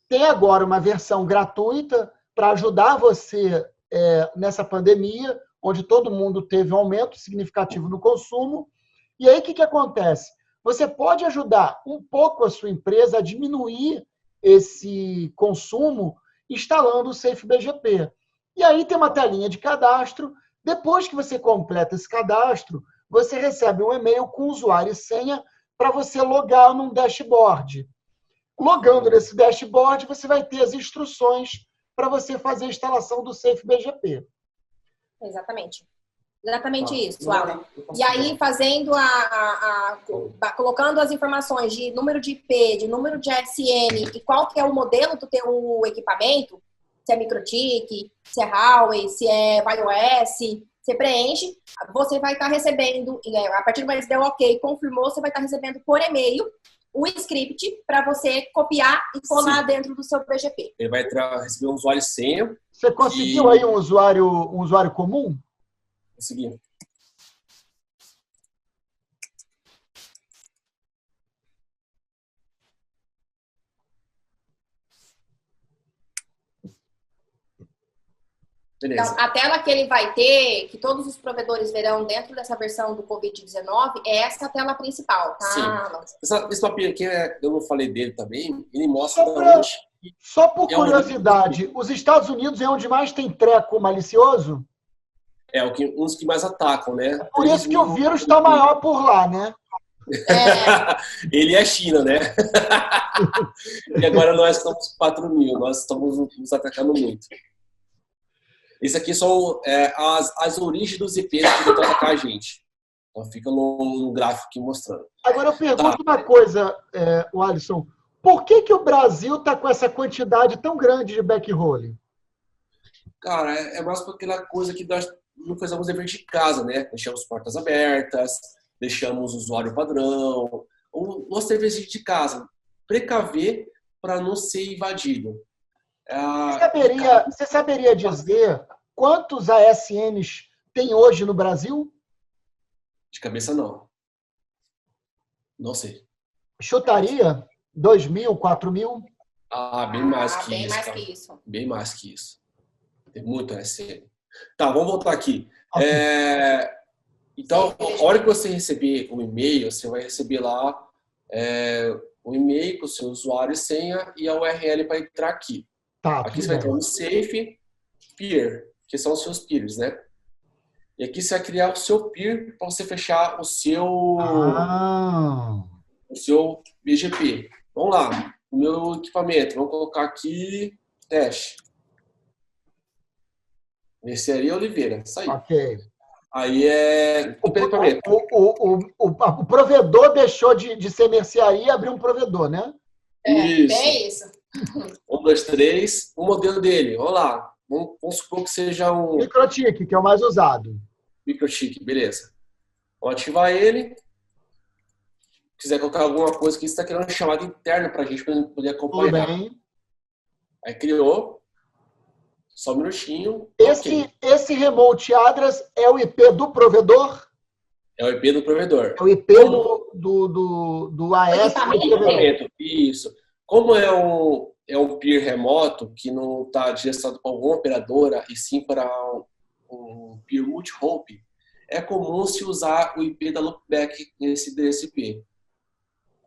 S1: tem agora uma versão gratuita para ajudar você nessa pandemia, onde todo mundo teve um aumento significativo no consumo. E aí, o que acontece? Você pode ajudar um pouco a sua empresa a diminuir esse consumo instalando o Safe BGP. E aí tem uma telinha de cadastro, Depois que você completa esse cadastro, você recebe um e-mail com usuário e senha para você logar num dashboard. Logando nesse dashboard, você vai ter as instruções para você fazer a instalação do Safe BGP.
S3: Exatamente. Exatamente isso, Alan. E aí, fazendo colocando as informações de número de IP, de número de ASN e qual que é o modelo do teu equipamento, se é MikroTik, se é Huawei, se é iOS, você preenche, você vai estar recebendo, a partir do momento que deu OK, confirmou, você vai estar recebendo por e-mail o script para você copiar e colar dentro do seu BGP.
S2: Ele vai receber um usuário e senha.
S1: Você conseguiu aí um usuário comum?
S2: Consegui. Beleza.
S3: Então, a tela que ele vai ter, que todos os provedores verão dentro dessa versão do Covid-19, é essa tela principal, tá?
S2: Sim. Esse papel aqui, eu não falei dele também, ele mostra...
S1: Só por curiosidade, os Estados Unidos é onde mais tem treco malicioso?
S2: É, um dos que mais atacam, né?
S1: É por isso que o vírus está maior por lá, né?
S2: Ele é a China, né? E agora nós estamos com 4 mil, nós estamos nos atacando muito. Isso aqui são as origens dos IPs que tentam atacar a gente. Então fica no gráfico aqui mostrando.
S1: Agora eu pergunto uma coisa, Alisson. Por que o Brasil está com essa quantidade tão grande de backhole?
S2: Cara, é mais por aquela coisa que nós não fazemos dever de casa, né? Deixamos portas abertas, deixamos o usuário padrão, os deveres de casa. Precaver para não ser invadido.
S1: Você saberia dizer quantos ASNs tem hoje no Brasil?
S2: De cabeça, não. Não sei.
S1: Chutaria? 2.000, 4.000?
S2: Bem mais que
S3: bem
S2: isso.
S3: Mais que isso.
S2: Bem mais que isso. Tem muito ASN. Tá, vamos voltar aqui.
S1: Okay.
S2: Então, a hora que você receber um e-mail, você vai receber lá um e-mail com o seu usuário e senha e a URL para entrar aqui.
S1: Tá,
S2: aqui você vai entrar no Safe Peer, que são os seus peers, né? E aqui você vai criar o seu peer para você fechar o seu BGP. Vamos lá, o meu equipamento, vamos colocar aqui teste. Mercearia Oliveira, isso aí.
S1: Ok.
S2: Aí
S1: o provedor deixou de ser mercearia e abriu um provedor, né?
S2: Isso.
S3: É isso.
S2: 1, 2, 3. O modelo dele, vamos lá. Vamos supor que seja um...
S1: MikroTik, que é o mais usado.
S2: MikroTik, beleza. Vamos ativar ele. Se quiser colocar alguma coisa que você está querendo chamada interna para a gente poder acompanhar.
S1: Tudo bem.
S2: Aí criou. Só um minutinho.
S1: Esse remote address é o IP do provedor?
S2: É o IP do provedor.
S1: É o IP do AS do provedor.
S2: Isso. Como é um peer remoto, que não está direcionado para alguma operadora, e sim para um peer multi-hop, é comum se usar o IP da loopback nesse DSP.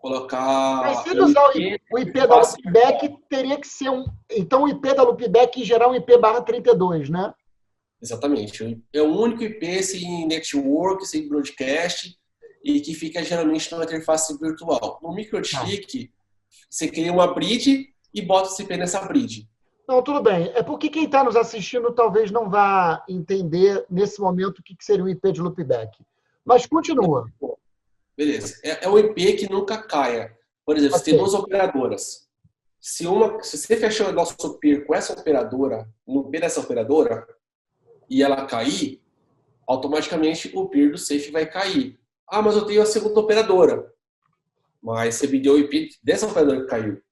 S1: Mas se ele usar o IP da loopback, teria que ser Então o IP da loopback em geral é um IP /32, né?
S2: Exatamente. É o único IP sem network, sem broadcast, e que fica geralmente numa interface virtual. No MikroTik, você cria uma bridge e bota esse IP nessa bridge.
S1: Não, tudo bem. É porque quem está nos assistindo talvez não vá entender nesse momento o que seria um IP de loopback. Mas continua.
S2: Beleza. É um IP que nunca caia. Por exemplo, você tem 2 operadoras. Se você fechar o nosso peer com essa operadora, no IP dessa operadora, e ela cair, automaticamente o peer do Safe vai cair. Mas eu tenho a segunda operadora. Mas você me deu o IP dessa operadora que caiu.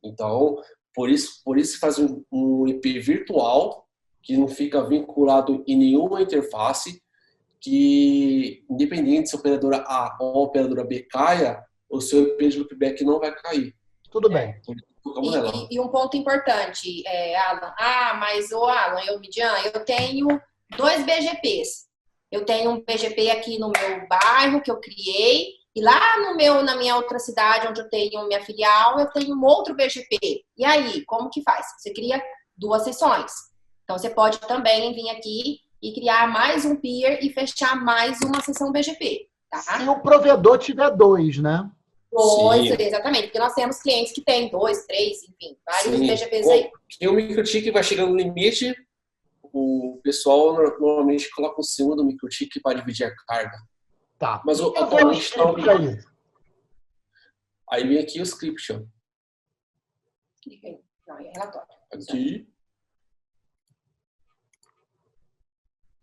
S2: Então, por isso faz um IP virtual, que não fica vinculado em nenhuma interface, que independente se a operadora A ou a operadora B caia, o seu IP de loopback não vai cair.
S1: Tudo bem.
S3: E um ponto importante, Alan. Mas Alan, Midian, eu tenho 2 BGPs. Eu tenho um BGP aqui no meu bairro que eu criei, e lá na minha outra cidade, onde eu tenho minha filial, eu tenho um outro BGP. E aí, como que faz? Você cria 2 sessões. Então, você pode também vir aqui e criar mais um peer e fechar mais uma sessão BGP. Tá?
S1: Se o provedor tiver 2, né?
S3: 2, exatamente, porque nós temos clientes que têm 2, 3, enfim, vários BGPs aí.
S2: Porque o MikroTik vai chegando no limite, o pessoal normalmente coloca em cima do MikroTik para dividir a carga.
S1: Tá.
S2: Mas
S1: atualmente não.
S2: Aí vem aqui o script, ó.
S3: Clica aí. Não, é relatório.
S2: Aqui.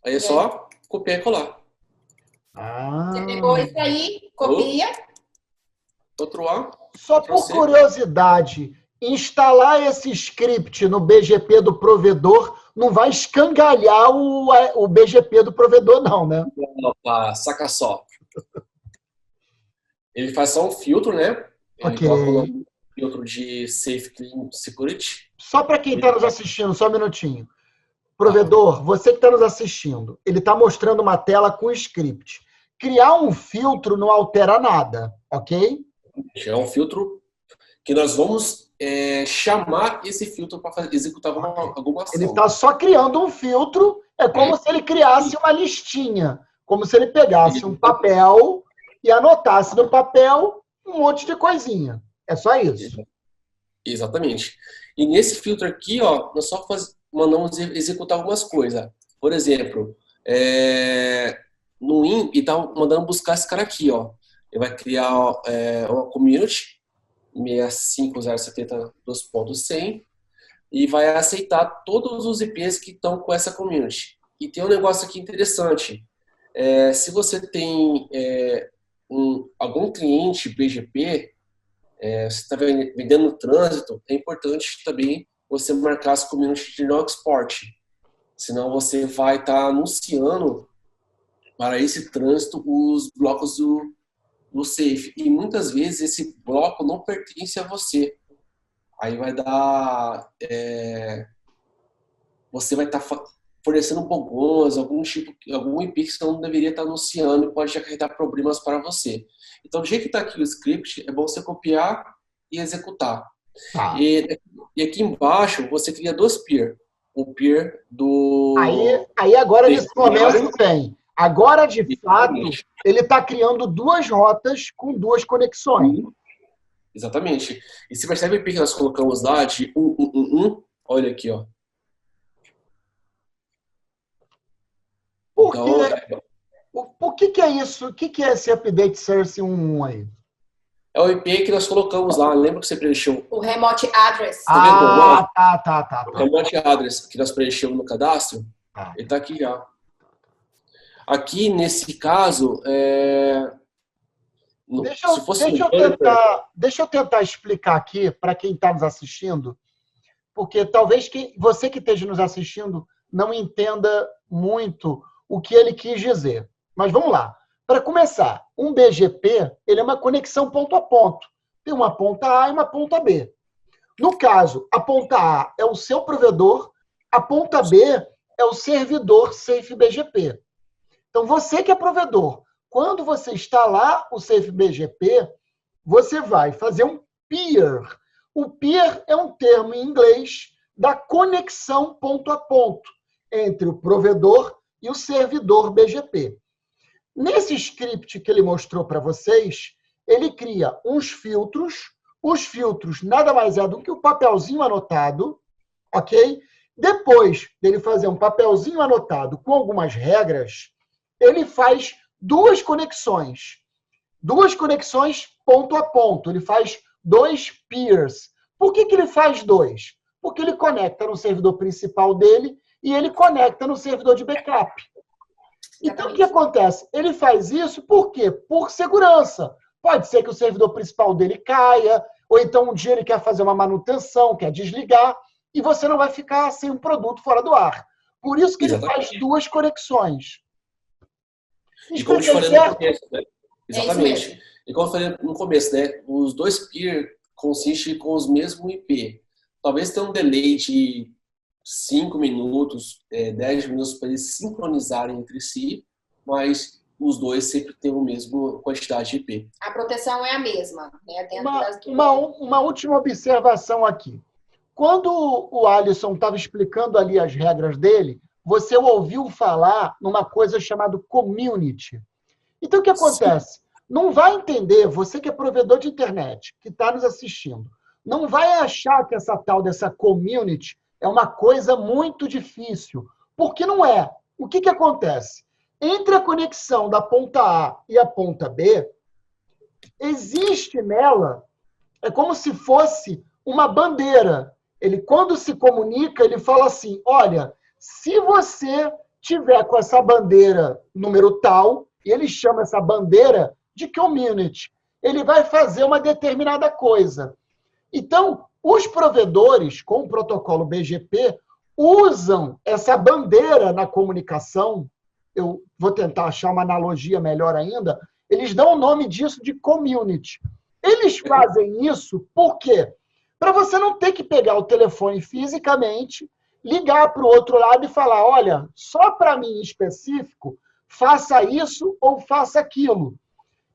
S2: Aí é só copiar e colar.
S3: Você pegou isso aí, copia.
S2: Outro A.
S1: Só por curiosidade, instalar esse script no BGP do provedor não vai escangalhar o BGP do provedor, não, né?
S2: Opa, saca só. Ele faz só um filtro, né? Ele coloca um filtro de Safe Clean Security.
S1: Só para quem está nos assistindo, só um minutinho. Provedor, você que está nos assistindo, ele está mostrando uma tela com script. Criar um filtro não altera nada, ok?
S2: É um filtro que nós vamos chamar esse filtro para executar alguma ação.
S1: Ele está só criando um filtro, é como se ele criasse uma listinha, como se ele pegasse um papel e anotasse no papel um monte de coisinha. É só isso.
S2: Exatamente. E nesse filtro aqui, ó, nós só mandamos executar algumas coisas. Por exemplo, no IN, e tá mandando buscar esse cara aqui, ó. Ele vai criar uma community 65070.2.100 e vai aceitar todos os IPs que estão com essa community. E tem um negócio aqui interessante. Se você tem algum cliente BGP, você está vendendo no trânsito, é importante também você marcar as community de no export. Senão você vai estar anunciando para esse trânsito os blocos do Safe. E muitas vezes esse bloco não pertence a você. Aí vai dar... você vai estar fornecendo bogons, algum IP que você não deveria estar anunciando e pode acarretar problemas para você. Então, do jeito que está aqui o script, é bom você copiar e executar. E aqui embaixo, você cria 2 peer. O peer do...
S1: Aí agora, nesse momento, vem. Agora, de fato, ele está criando 2 rotas com 2 conexões.
S2: Exatamente. E você percebe o IP que nós colocamos lá de olha aqui, ó.
S1: Por que é isso? O que é esse update service 1.1 aí?
S2: É o IP que nós colocamos lá. Lembra que você preencheu?
S3: O remote address.
S1: Tá.
S2: O remote address que nós preenchemos no cadastro, ele está aqui já. Aqui, nesse caso,
S1: deixa eu tentar explicar aqui para quem está nos assistindo, porque talvez você que esteja nos assistindo não entenda muito o que ele quis dizer. Mas vamos lá. Para começar, um BGP ele é uma conexão ponto a ponto. Tem uma ponta A e uma ponta B. No caso, a ponta A é o seu provedor, a ponta B é o servidor Safe BGP. Então, você que é provedor, quando você instalar o Safe BGP, você vai fazer um peer. O peer é um termo em inglês da conexão ponto a ponto entre o provedor e o servidor BGP. Nesse script que ele mostrou para vocês, ele cria uns filtros. Os filtros nada mais é do que o papelzinho anotado, ok? Depois dele fazer um papelzinho anotado com algumas regras, ele faz 2 conexões. 2 conexões ponto a ponto. Ele faz 2 peers. Por que ele faz 2? Porque ele conecta no servidor principal dele e ele conecta no servidor de backup. Então, o que acontece? Ele faz isso por quê? Por segurança. Pode ser que o servidor principal dele caia, ou então um dia ele quer fazer uma manutenção, quer desligar, e você não vai ficar sem um produto fora do ar. Por isso que ele faz 2 conexões.
S2: E como eu te falei no começo, né? Exatamente. E como eu falei no começo, né? Os 2 peer consistem com os mesmos IP. Talvez tenha um delay de 5 minutos, 10 minutos para eles sincronizarem entre si, mas os 2 sempre têm a mesma quantidade de IP.
S3: A proteção é a mesma, né?
S1: Uma última observação aqui. Quando o Alisson estava explicando ali as regras dele, você ouviu falar numa coisa chamada community. Então, o que acontece? Não vai entender, você que é provedor de internet, que está nos assistindo, não vai achar que essa tal dessa community é uma coisa muito difícil, porque não é. O que acontece? Entre a conexão da ponta A e a ponta B, existe nela, é como se fosse uma bandeira. Ele, quando se comunica, ele fala assim, olha, se você tiver com essa bandeira número tal, e ele chama essa bandeira de community, ele vai fazer uma determinada coisa. Então, os provedores, com o protocolo BGP, usam essa bandeira na comunicação, eu vou tentar achar uma analogia melhor ainda, eles dão o nome disso de community. Eles fazem isso por quê? Para você não ter que pegar o telefone fisicamente, ligar para o outro lado e falar, olha, só para mim em específico, faça isso ou faça aquilo.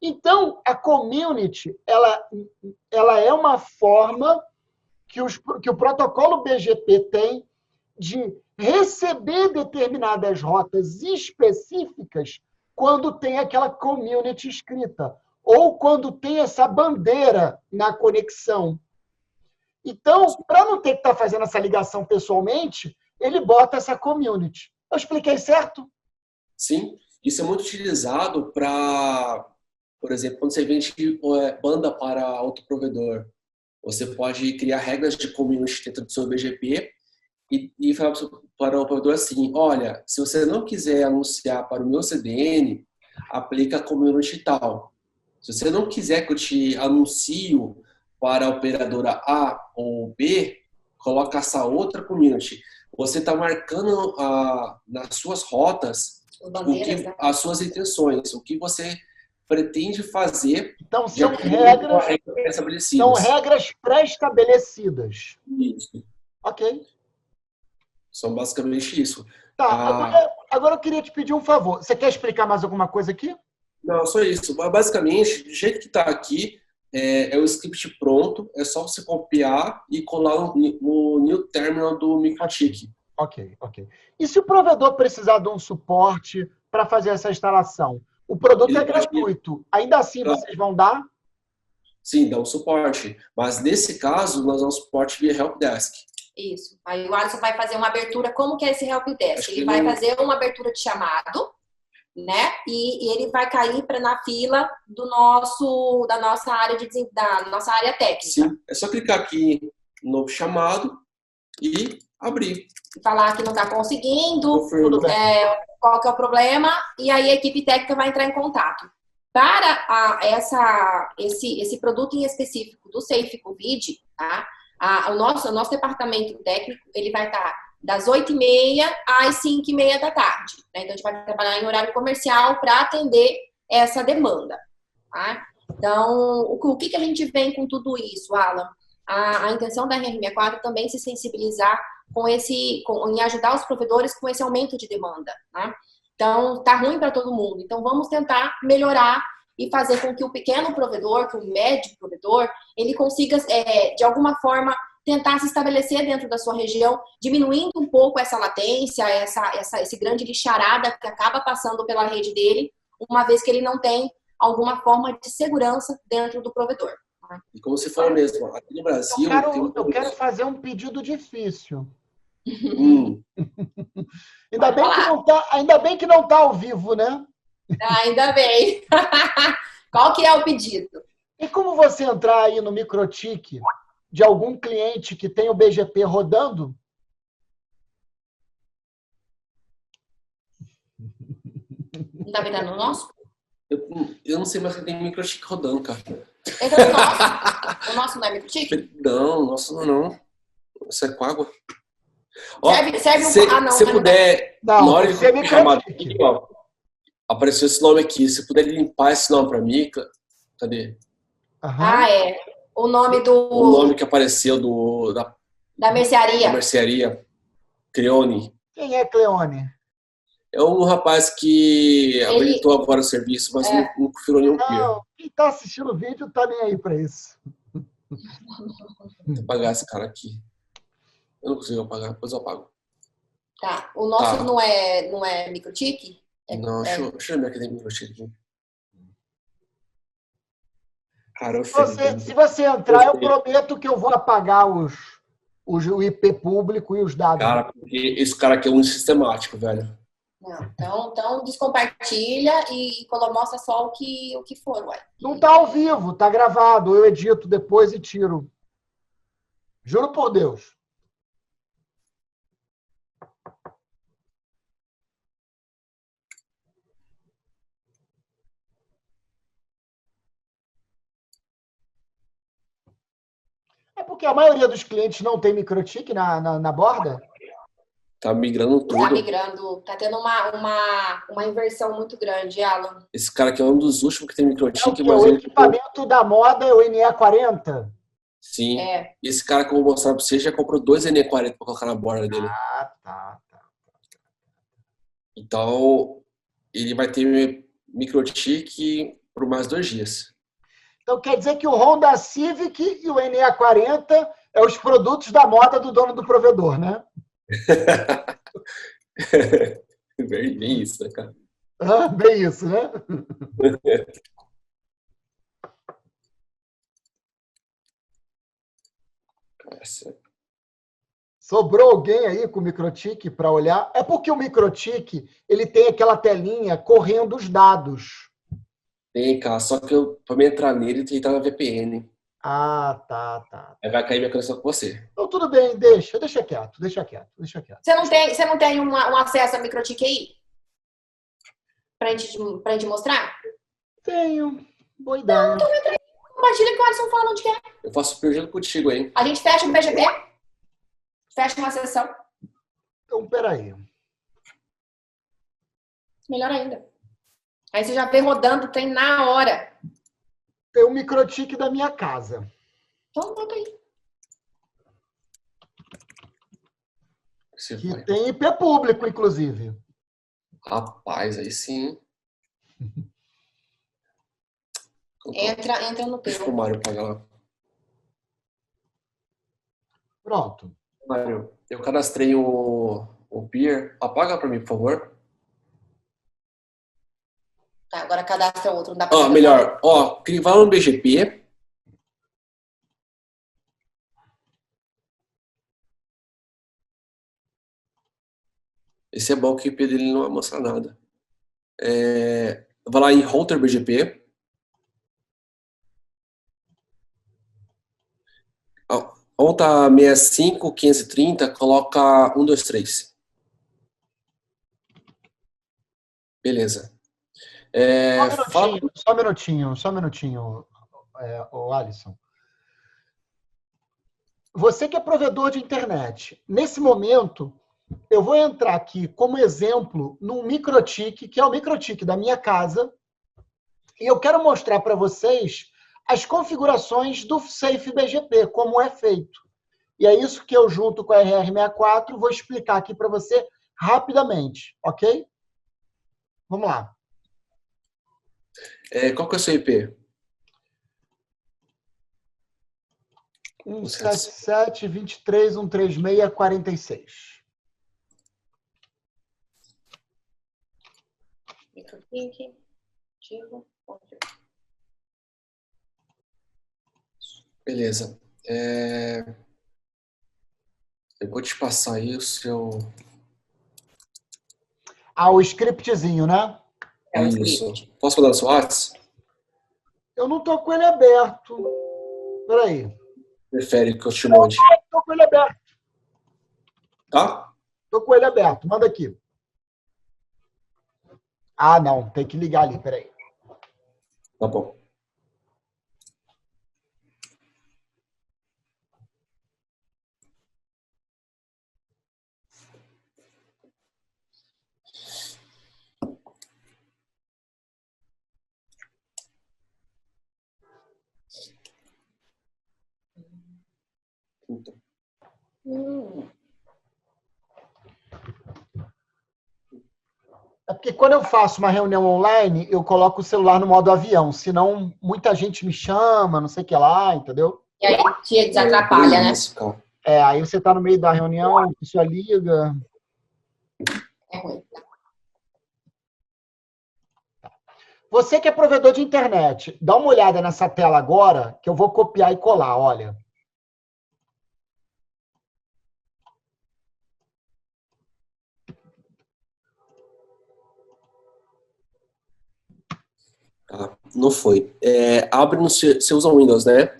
S1: Então, a community, ela é uma forma que o protocolo BGP tem de receber determinadas rotas específicas quando tem aquela community escrita, ou quando tem essa bandeira na conexão. Então, para não ter que estar fazendo essa ligação pessoalmente, ele bota essa community. Eu expliquei certo?
S2: Sim, isso é muito utilizado para, por exemplo, quando você vende banda para outro provedor, você pode criar regras de community dentro do seu BGP e falar para o provedor assim, olha, se você não quiser anunciar para o meu CDN, aplica a community tal. Se você não quiser que eu te anuncio para a operadora A ou B, coloca essa outra community. Você está marcando nas suas rotas as suas intenções, o que você pretende fazer.
S1: Então, são regras pré-estabelecidas.
S2: Isso.
S1: Ok.
S2: São basicamente isso.
S1: Tá, agora eu queria te pedir um favor. Você quer explicar mais alguma coisa aqui?
S2: Não, só isso. Basicamente, do jeito que está aqui, é o script pronto, é só você copiar e colar no new terminal do MikroTik.
S1: Ok. E se o provedor precisar de um suporte para fazer essa instalação? O produto é gratuito. Ainda assim, vocês vão dar?
S2: Sim, dá um suporte. Mas nesse caso, nós damos suporte via helpdesk.
S3: Isso. Aí o Alisson vai fazer uma abertura. Como que é esse helpdesk? Ele vai fazer uma abertura de chamado, né? E ele vai cair na fila da nossa área técnica.
S2: Sim, é só clicar aqui no chamado e abrir.
S3: E falar que não está conseguindo, qual que é o problema, e aí a equipe técnica vai entrar em contato. Para esse produto em específico do Safe Covid, tá? O nosso departamento técnico, ele vai estar das 8h30 às 5h30 da tarde. Né? Então, a gente vai trabalhar em horário comercial para atender essa demanda. Tá? Então, o que a gente vem com tudo isso, Alan? A intenção da RR64 também se sensibilizar em ajudar os provedores com esse aumento de demanda. Tá? Então, tá ruim para todo mundo. Então, vamos tentar melhorar e fazer com que o pequeno provedor, que o médio provedor, ele consiga, de alguma forma, tentar se estabelecer dentro da sua região, diminuindo um pouco essa latência, esse grande lixarada que acaba passando pela rede dele, uma vez que ele não tem alguma forma de segurança dentro do provedor.
S2: E como você falou mesmo, aqui no Brasil...
S1: Eu quero fazer um pedido difícil. Ainda bem que não está ao vivo, né?
S3: Ainda bem. Qual que é o pedido?
S1: E como você entrar aí no MikroTik de algum cliente que tem o BGP rodando?
S3: Não está vendo no nosso?
S2: Eu não sei mais se tem MikroTik rodando, cara.
S3: Entra no nosso. O nosso não é MikroTik?
S2: Não, o nosso não. Isso é com água.
S3: Serve
S2: não. Se puder, na hora de chamar aqui, ó, apareceu esse nome aqui. Se puder limpar esse nome para mim, cadê?
S3: O nome
S2: O nome que apareceu
S3: da mercearia.
S2: Da mercearia. Cleone.
S1: Quem é Cleone?
S2: É um rapaz que habilitou agora o serviço, mas não confirmou nenhum peer.
S1: Não, quem está assistindo o vídeo tá nem aí para isso.
S2: Vou apagar esse cara aqui. Eu não consigo apagar, depois eu apago.
S3: Tá. O nosso
S2: Tá.
S3: não é microtique?
S2: Não, deixa eu ver aqui tem microtique aqui. Cara,
S1: Se você entrar, eu prometo que eu vou apagar o IP público e os dados.
S2: Cara, porque esse cara aqui é um sistemático, velho.
S3: Não, então descompartilha e mostra só o que for, ué.
S1: Não tá ao vivo, tá gravado. Eu edito depois e tiro. Juro por Deus. É porque a maioria dos clientes não tem microtique na borda?
S2: Tá migrando tudo.
S3: Tá migrando. Tá tendo uma inversão muito grande, Alan.
S2: Esse cara aqui é um dos últimos que tem microtique.
S1: O equipamento da moda é o NE40?
S2: Sim. É. Esse cara que eu vou mostrar pra você já comprou 2 NE40 pra colocar na borda dele.
S1: Ah, tá.
S2: Então, ele vai ter microtique por mais 2 dias.
S1: Então, quer dizer que o Honda Civic e o NE40 é os produtos da moda do dono do provedor, né?
S2: Bem isso, né, cara?
S1: Ah, bem isso, né? Sobrou alguém aí com microtique para olhar? É porque o microtique ele tem aquela telinha correndo os dados.
S2: Tem, cara. Só que pra me entrar nele, tem que entrar na VPN.
S1: Ah, tá.
S2: Aí vai cair minha conexão com você.
S1: Então, tudo bem, deixa quieto.
S3: Você não tem um acesso a microtique aí? Pra gente mostrar?
S1: Tenho. Boa ideia.
S3: Então entra aí. Compartilha que o Alisson fala onde quer.
S2: Eu faço perdido contigo, hein?
S3: A gente fecha um BGP, fecha uma sessão.
S1: Então, peraí.
S3: Melhor ainda. Aí você já vê rodando o trem na hora.
S1: Tem um microtique da minha casa.
S3: Então, bota aí.
S1: Que tem IP público, inclusive.
S2: Rapaz, aí sim.
S3: Entra no teu.
S2: Deixa o Mário pagar lá.
S1: Pronto.
S2: Mário, eu cadastrei o Peer. Apaga pra mim, por favor.
S3: Tá, agora cadastra outro. Não dá pra
S2: melhor. Vai no BGP. Esse é bom que o IP dele não vai mostrar nada. Vai lá em Router BGP. Onde tá 65, 530, coloca 123. Beleza.
S1: Só um minutinho, Alisson. Você que é provedor de internet, nesse momento, eu vou entrar aqui como exemplo num microtique, que é o microtique da minha casa, e eu quero mostrar para vocês as configurações do Safe BGP, como é feito. E é isso que eu, junto com a RR64, vou explicar aqui para você rapidamente, ok? Vamos lá.
S2: Qual que é o seu IP?
S1: 177.23.136.46.
S3: Microtique, ativo,
S2: Beleza. Eu vou te passar aí o seu...
S1: O scriptzinho, né?
S2: Isso. Posso mandar no seu WhatsApp?
S1: Eu não tô com ele aberto. Peraí.
S2: Prefere que eu te mande?
S1: Tô com ele aberto.
S2: Tá?
S1: Tô com ele aberto. Manda aqui. Ah, não. Tem que ligar ali. Peraí.
S2: Tá bom.
S1: É porque quando eu faço uma reunião online, eu coloco o celular no modo avião, senão muita gente me chama, não sei o que lá, entendeu?
S3: E aí te atrapalha, né?
S1: Aí você tá no meio da reunião, a pessoa liga.
S3: ruim.
S1: Você que é provedor de internet, dá uma olhada nessa tela agora, que eu vou copiar e colar, olha.
S2: Não foi. Abre no você usa o Windows, né?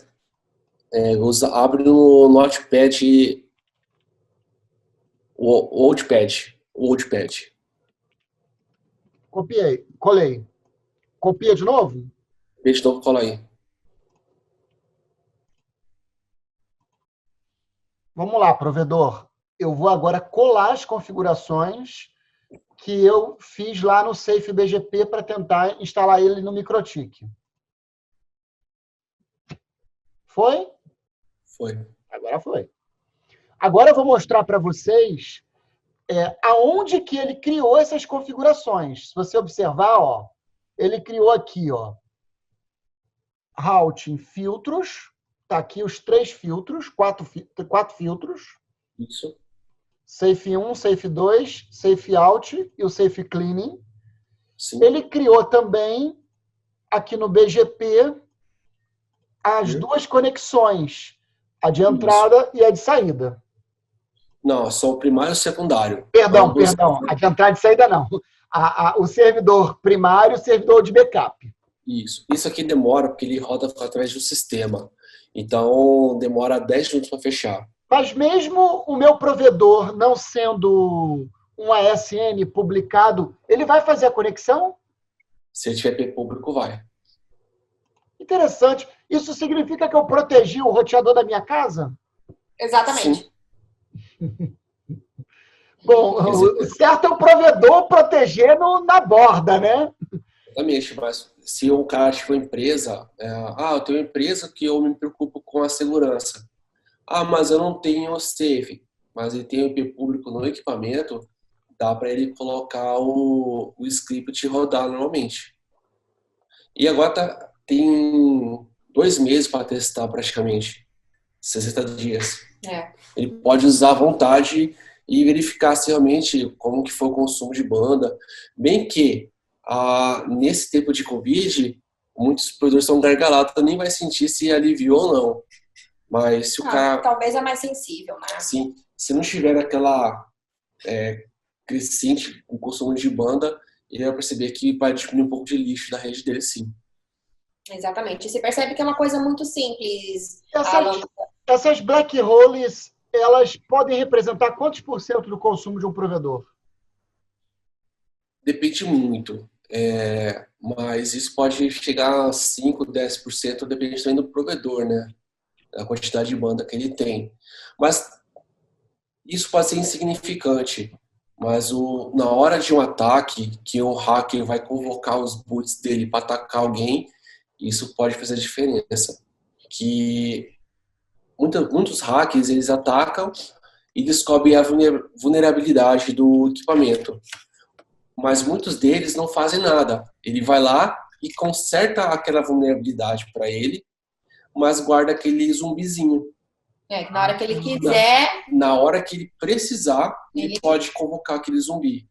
S2: Abre no Notepad, o Notepad.
S1: Copiei, colei. Copia de novo?
S2: Deixa de novo, cola aí.
S1: Vamos lá, provedor. Eu vou agora colar as configurações que eu fiz lá no Safe BGP para tentar instalar ele no MikroTik. Foi?
S2: Foi.
S1: Agora foi. Agora eu vou mostrar para vocês aonde que ele criou essas configurações. Se você observar, ó, ele criou aqui, ó, routing filtros. Tá aqui os 3 filtros, 4 filtros.
S2: Isso.
S1: Safe 1, Safe 2, Safe Out e o Safe Cleaning.
S2: Sim.
S1: Ele criou também, aqui no BGP, as 2 conexões, a de entrada e a de saída.
S2: Não, só o primário e o secundário.
S1: Perdão. A de entrada e saída não. O servidor primário e o servidor de backup.
S2: Isso. Isso aqui demora porque ele roda através do sistema. Então, demora 10 minutos para fechar.
S1: Mas mesmo o meu provedor não sendo um ASN publicado, ele vai fazer a conexão?
S2: Se ele tiver IP público, vai.
S1: Interessante. Isso significa que eu protegi o roteador da minha casa?
S3: Exatamente.
S2: Sim.
S1: Bom, o certo é o provedor protegendo na borda, né?
S2: Exatamente, mas se o cara tiver uma empresa, eu tenho uma empresa que eu me preocupo com a segurança. Mas eu não tenho safe, mas ele tem o IP público no equipamento, dá para ele colocar o script rodar normalmente. E agora tem 2 meses para testar praticamente, 60 dias. Ele pode usar à vontade e verificar se realmente como que foi o consumo de banda. Bem que nesse tempo de Covid, muitos provedores estão gargalados, nem vai sentir se aliviou ou não. Mas se o cara...
S3: Talvez é mais sensível, né?
S2: Sim, se não tiver aquela crescente com o consumo de banda, ele vai perceber que vai diminuir um pouco de lixo da rede dele, sim.
S3: Exatamente. Você percebe que é uma coisa muito simples.
S1: Essas black holes, elas podem representar quantos % do consumo de um provedor?
S2: Depende muito. Mas isso pode chegar a 5%, 10%, depende também do provedor, né? A quantidade de banda que ele tem. Mas isso pode ser insignificante. Mas na hora de um ataque, que o hacker vai convocar os boots dele para atacar alguém, isso pode fazer diferença. Que muitos hackers, eles atacam e descobrem a vulnerabilidade do equipamento. Mas muitos deles não fazem nada. Ele vai lá e conserta aquela vulnerabilidade para ele, mas guarda aquele zumbizinho.
S3: Que na hora que ele quiser...
S2: Na hora que ele precisar, ele pode convocar aquele zumbi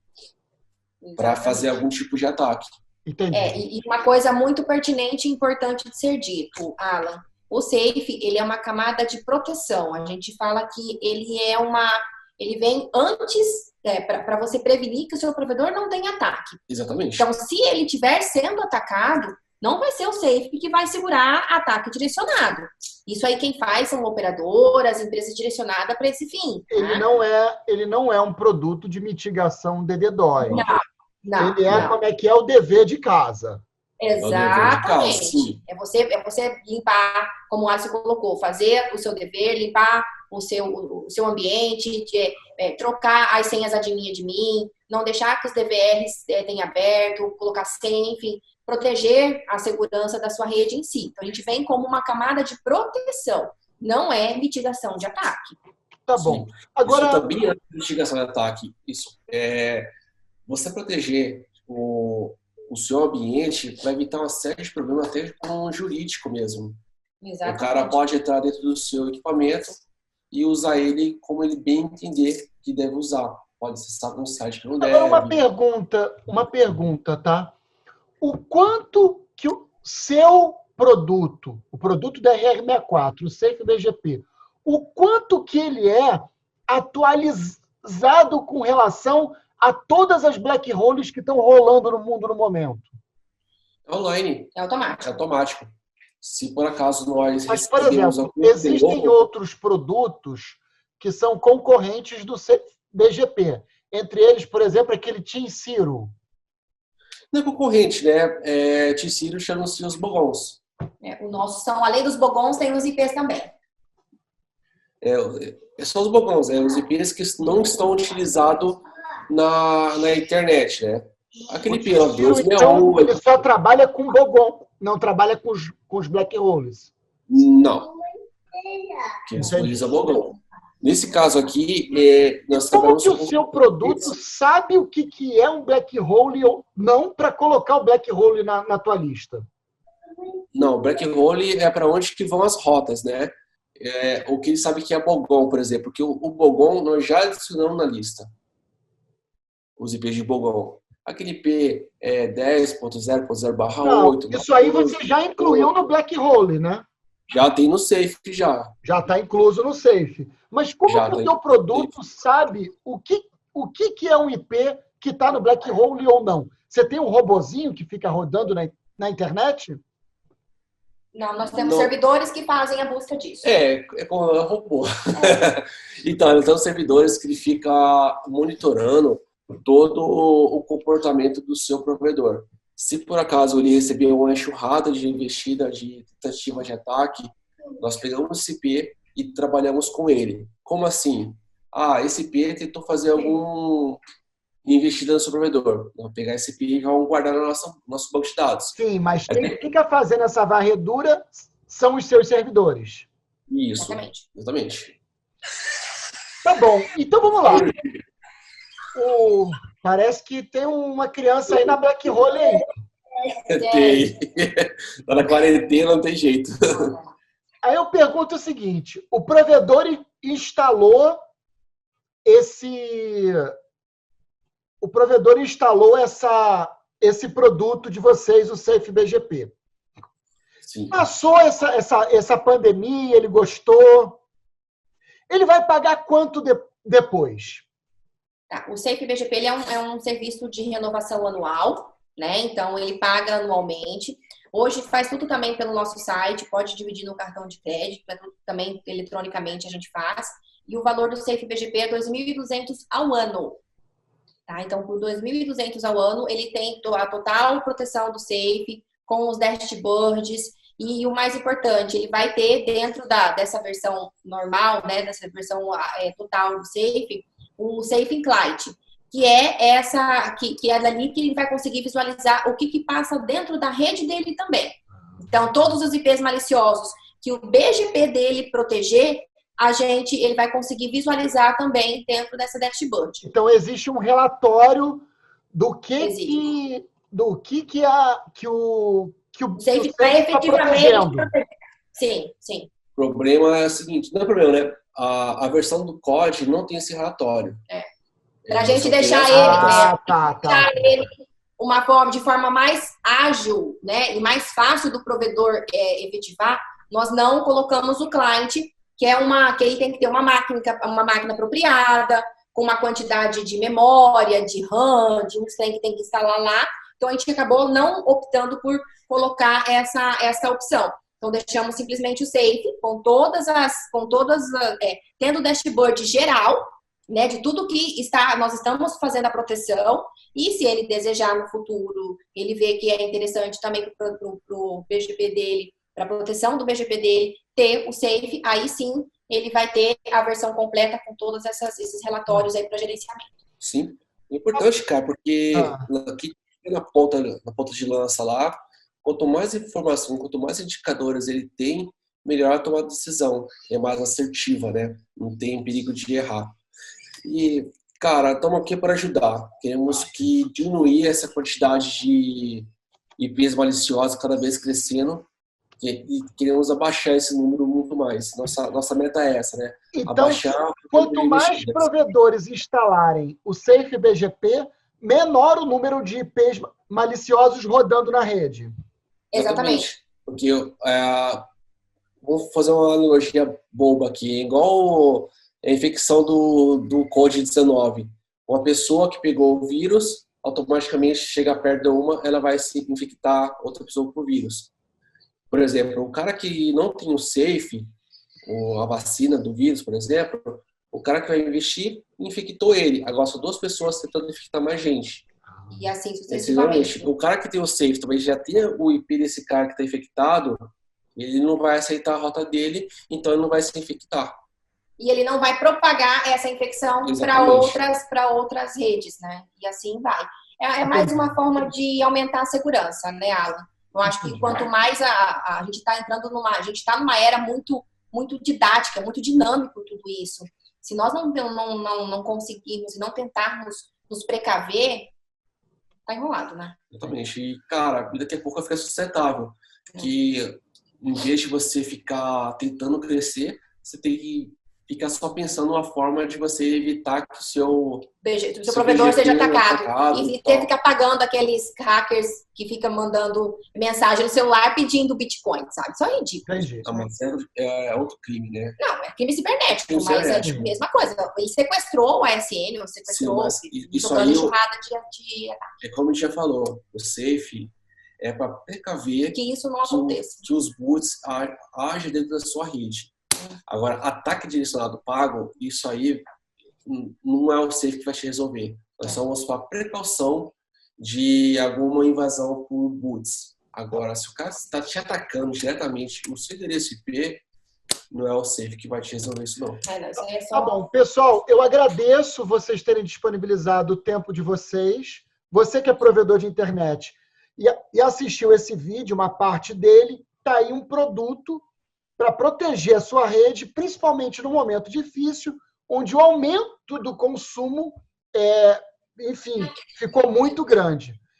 S2: para fazer algum tipo de ataque.
S1: Entendi.
S3: E uma coisa muito pertinente e importante de ser dito, Alan, o Safe, ele é uma camada de proteção. A gente fala que ele vem antes, para você prevenir que o seu provedor não tenha ataque.
S2: Exatamente.
S3: Então, se ele estiver sendo atacado, não vai ser o Safe que vai segurar ataque direcionado. Isso aí quem faz são operadoras, empresas direcionadas para esse fim.
S1: Ele não é um produto de mitigação de DDoS.
S3: Não.
S1: Ele é como é que é o dever de casa.
S3: Exatamente. É você limpar, como o Alisson colocou, fazer o seu dever, limpar o seu ambiente, trocar as senhas admin, não deixar que os DVRs tenham aberto, colocar senha, enfim, proteger a segurança da sua rede em si. Então, a gente vem como uma camada de proteção, não é mitigação de ataque.
S1: Tá bom. Agora...
S2: Isso também é mitigação de ataque. Isso você proteger o seu ambiente vai evitar uma série de problemas, até com o jurídico mesmo.
S3: Exatamente.
S2: O cara pode entrar dentro do seu equipamento e usar ele como ele bem entender que deve usar. pode acessar um site que não
S1: Agora,
S2: deve.
S1: uma pergunta, tá? O quanto que o seu produto, o produto da RR64, o Safe BGP, o quanto que ele é atualizado com relação a todas as black holes que estão rolando no mundo no momento?
S2: É online.
S3: É automático.
S2: É automático. Se por acaso nós
S1: Mas, por
S2: recebemos
S1: exemplo,
S2: algum
S1: existem
S2: novo,
S1: outros produtos que são concorrentes do Safe BGP. Entre eles, por exemplo, aquele Team Zero.
S2: não é concorrente, né? T-Ciro chama-se os bogons.
S3: O nosso são, além dos bogons, tem os IPs também.
S2: São os bogons, os IPs que não estão utilizados na internet, né? Aquele IP
S1: Então,
S2: 268.
S1: ele só trabalha com bogon, não trabalha com os black holes.
S2: Não. Que eles utilizam bogon. Nesse caso aqui, nós
S1: Como
S2: trabalhamos
S1: que o seu produto sabe o que é um black hole ou não para colocar o black hole na tua lista?
S2: Não, black hole é para onde que vão as rotas, né? O que ele sabe que é bogon, por exemplo, porque o bogon nós já adicionamos na lista. Os IPs de bogon. Aquele IP 10.0.0/8.
S1: Isso aí você já incluiu no black hole, né?
S2: Já tem no Safe, já.
S1: Já está incluso no Safe. Mas como que o teu produto sabe o que é um IP que está no black hole ou não? Você tem um robozinho que fica rodando na internet?
S3: Não, nós temos servidores que fazem a busca disso.
S2: Como robô. Então, os servidores que ele fica monitorando todo o comportamento do seu provedor. Se por acaso ele receber uma enxurrada de investida, de tentativa de ataque, nós pegamos esse IP e trabalhamos com ele. Como assim? Esse IP tentou fazer alguma investida no seu provedor. Vamos pegar esse IP e vamos guardar no nosso banco de dados.
S1: Sim, mas quem fica fazendo essa varredura são os seus servidores.
S2: Isso, exatamente.
S1: Tá bom, então vamos lá. Parece que tem uma criança aí na black hole aí.
S2: Tem. Tá na quarentena, não tem jeito.
S1: Aí eu pergunto o seguinte: o provedor instalou esse produto de vocês, o Safe BGP.
S2: Sim.
S1: Passou essa pandemia, ele gostou. Ele vai pagar quanto depois?
S3: O Safe BGP ele é um serviço de renovação anual, né? Então, ele paga anualmente. Hoje faz tudo também pelo nosso site, pode dividir no cartão de crédito, também eletronicamente a gente faz. E o valor do Safe BGP é 2.200 ao ano. Tá? Então, por 2.200 ao ano, ele tem a total proteção do Safe, com os dashboards. E o mais importante, ele vai ter dentro dessa versão normal, né, dessa versão total do Safe, o Safe Insight, que é que é dali que ele vai conseguir visualizar o que passa dentro da rede dele também. Então, todos os IPs maliciosos que o BGP dele proteger, ele vai conseguir visualizar também dentro dessa dashboard.
S1: Então, existe um relatório do que o
S3: Safe vai efetivamente proteger. Sim.
S2: O problema é o seguinte, não é problema, né? A versão do COD não tem esse relatório.
S3: Para a gente deixar ele de forma mais ágil, né, e mais fácil do provedor efetivar, nós não colocamos o client, que ele tem que ter uma máquina apropriada, com uma quantidade de memória, de RAM, de uns tem que instalar lá. Então, a gente acabou não optando por colocar essa opção. Então, deixamos simplesmente o Safe tendo o dashboard geral, né, de tudo que nós estamos fazendo a proteção. E se ele desejar no futuro, ele vê que é interessante também para o BGP dele, para a proteção do BGP dele, ter o Safe, aí sim ele vai ter a versão completa com todos esses relatórios aí para gerenciamento.
S2: Sim, é importante, cara, porque aqui na ponta de lança lá, quanto mais informação, quanto mais indicadores ele tem, melhor a tomada de decisão. É mais assertiva, né? Não tem perigo de errar. E, cara, estamos aqui para ajudar. Queremos diminuir essa quantidade de IPs maliciosos cada vez crescendo e queremos abaixar esse número muito mais. Nossa meta é essa, né?
S1: Então,
S2: Abaixar
S1: quanto mais provedores instalarem o Safe BGP, menor o número de IPs maliciosos rodando na rede.
S3: Exatamente.
S2: Porque vou fazer uma analogia boba aqui. É igual a infecção do Covid-19. Uma pessoa que pegou o vírus, automaticamente chega perto de ela vai se infectar outra pessoa com o vírus. Por exemplo, o cara que não tem o safe, a vacina do vírus, por exemplo, o cara que vai investir infectou ele. Agora são 2 pessoas tentando infectar mais gente.
S3: E assim sucessivamente.
S2: O cara que tem o safe também já tem o IP desse cara que está infectado, ele não vai aceitar a rota dele, então ele não vai se infectar.
S3: E ele não vai propagar essa infecção para outras redes, né? E assim vai. É mais uma forma de aumentar a segurança, né, Alan? Eu acho que quanto mais a gente está entrando a gente está numa era muito, muito didática, muito dinâmico tudo isso. Se nós não conseguirmos e não tentarmos nos precaver, tá enrolado, né?
S2: Exatamente. E, cara, daqui a pouco vai ficar sustentável. Que em vez de você ficar tentando crescer, você tem que ficar só pensando uma forma de você evitar que o seu
S3: provedor seja atacado. E ter que ficar pagando aqueles hackers que ficam mandando mensagem no celular pedindo Bitcoin, sabe? Isso é ridículo.
S2: Mas é outro crime, né?
S3: Não, é crime cibernético, mas é tipo a mesma coisa. Ele sequestrou o ASN, ou sequestrou
S2: isso aí,
S3: enxurrada de
S2: é como a gente já falou, o safe é para precaver
S3: que isso não aconteça.
S2: Que os boots agem dentro da sua rede. Agora, ataque direcionado pago, isso aí não é o safe que vai te resolver. Nós somos para precaução de alguma invasão por boots. Agora, se o cara está te atacando diretamente no seu endereço IP, não é o safe que vai te resolver isso, não.
S1: Tá bom. Pessoal, eu agradeço vocês terem disponibilizado o tempo de vocês. Você que é provedor de internet e assistiu esse vídeo, uma parte dele, está aí um produto para proteger a sua rede, principalmente no momento difícil, onde o aumento do consumo, ficou muito grande.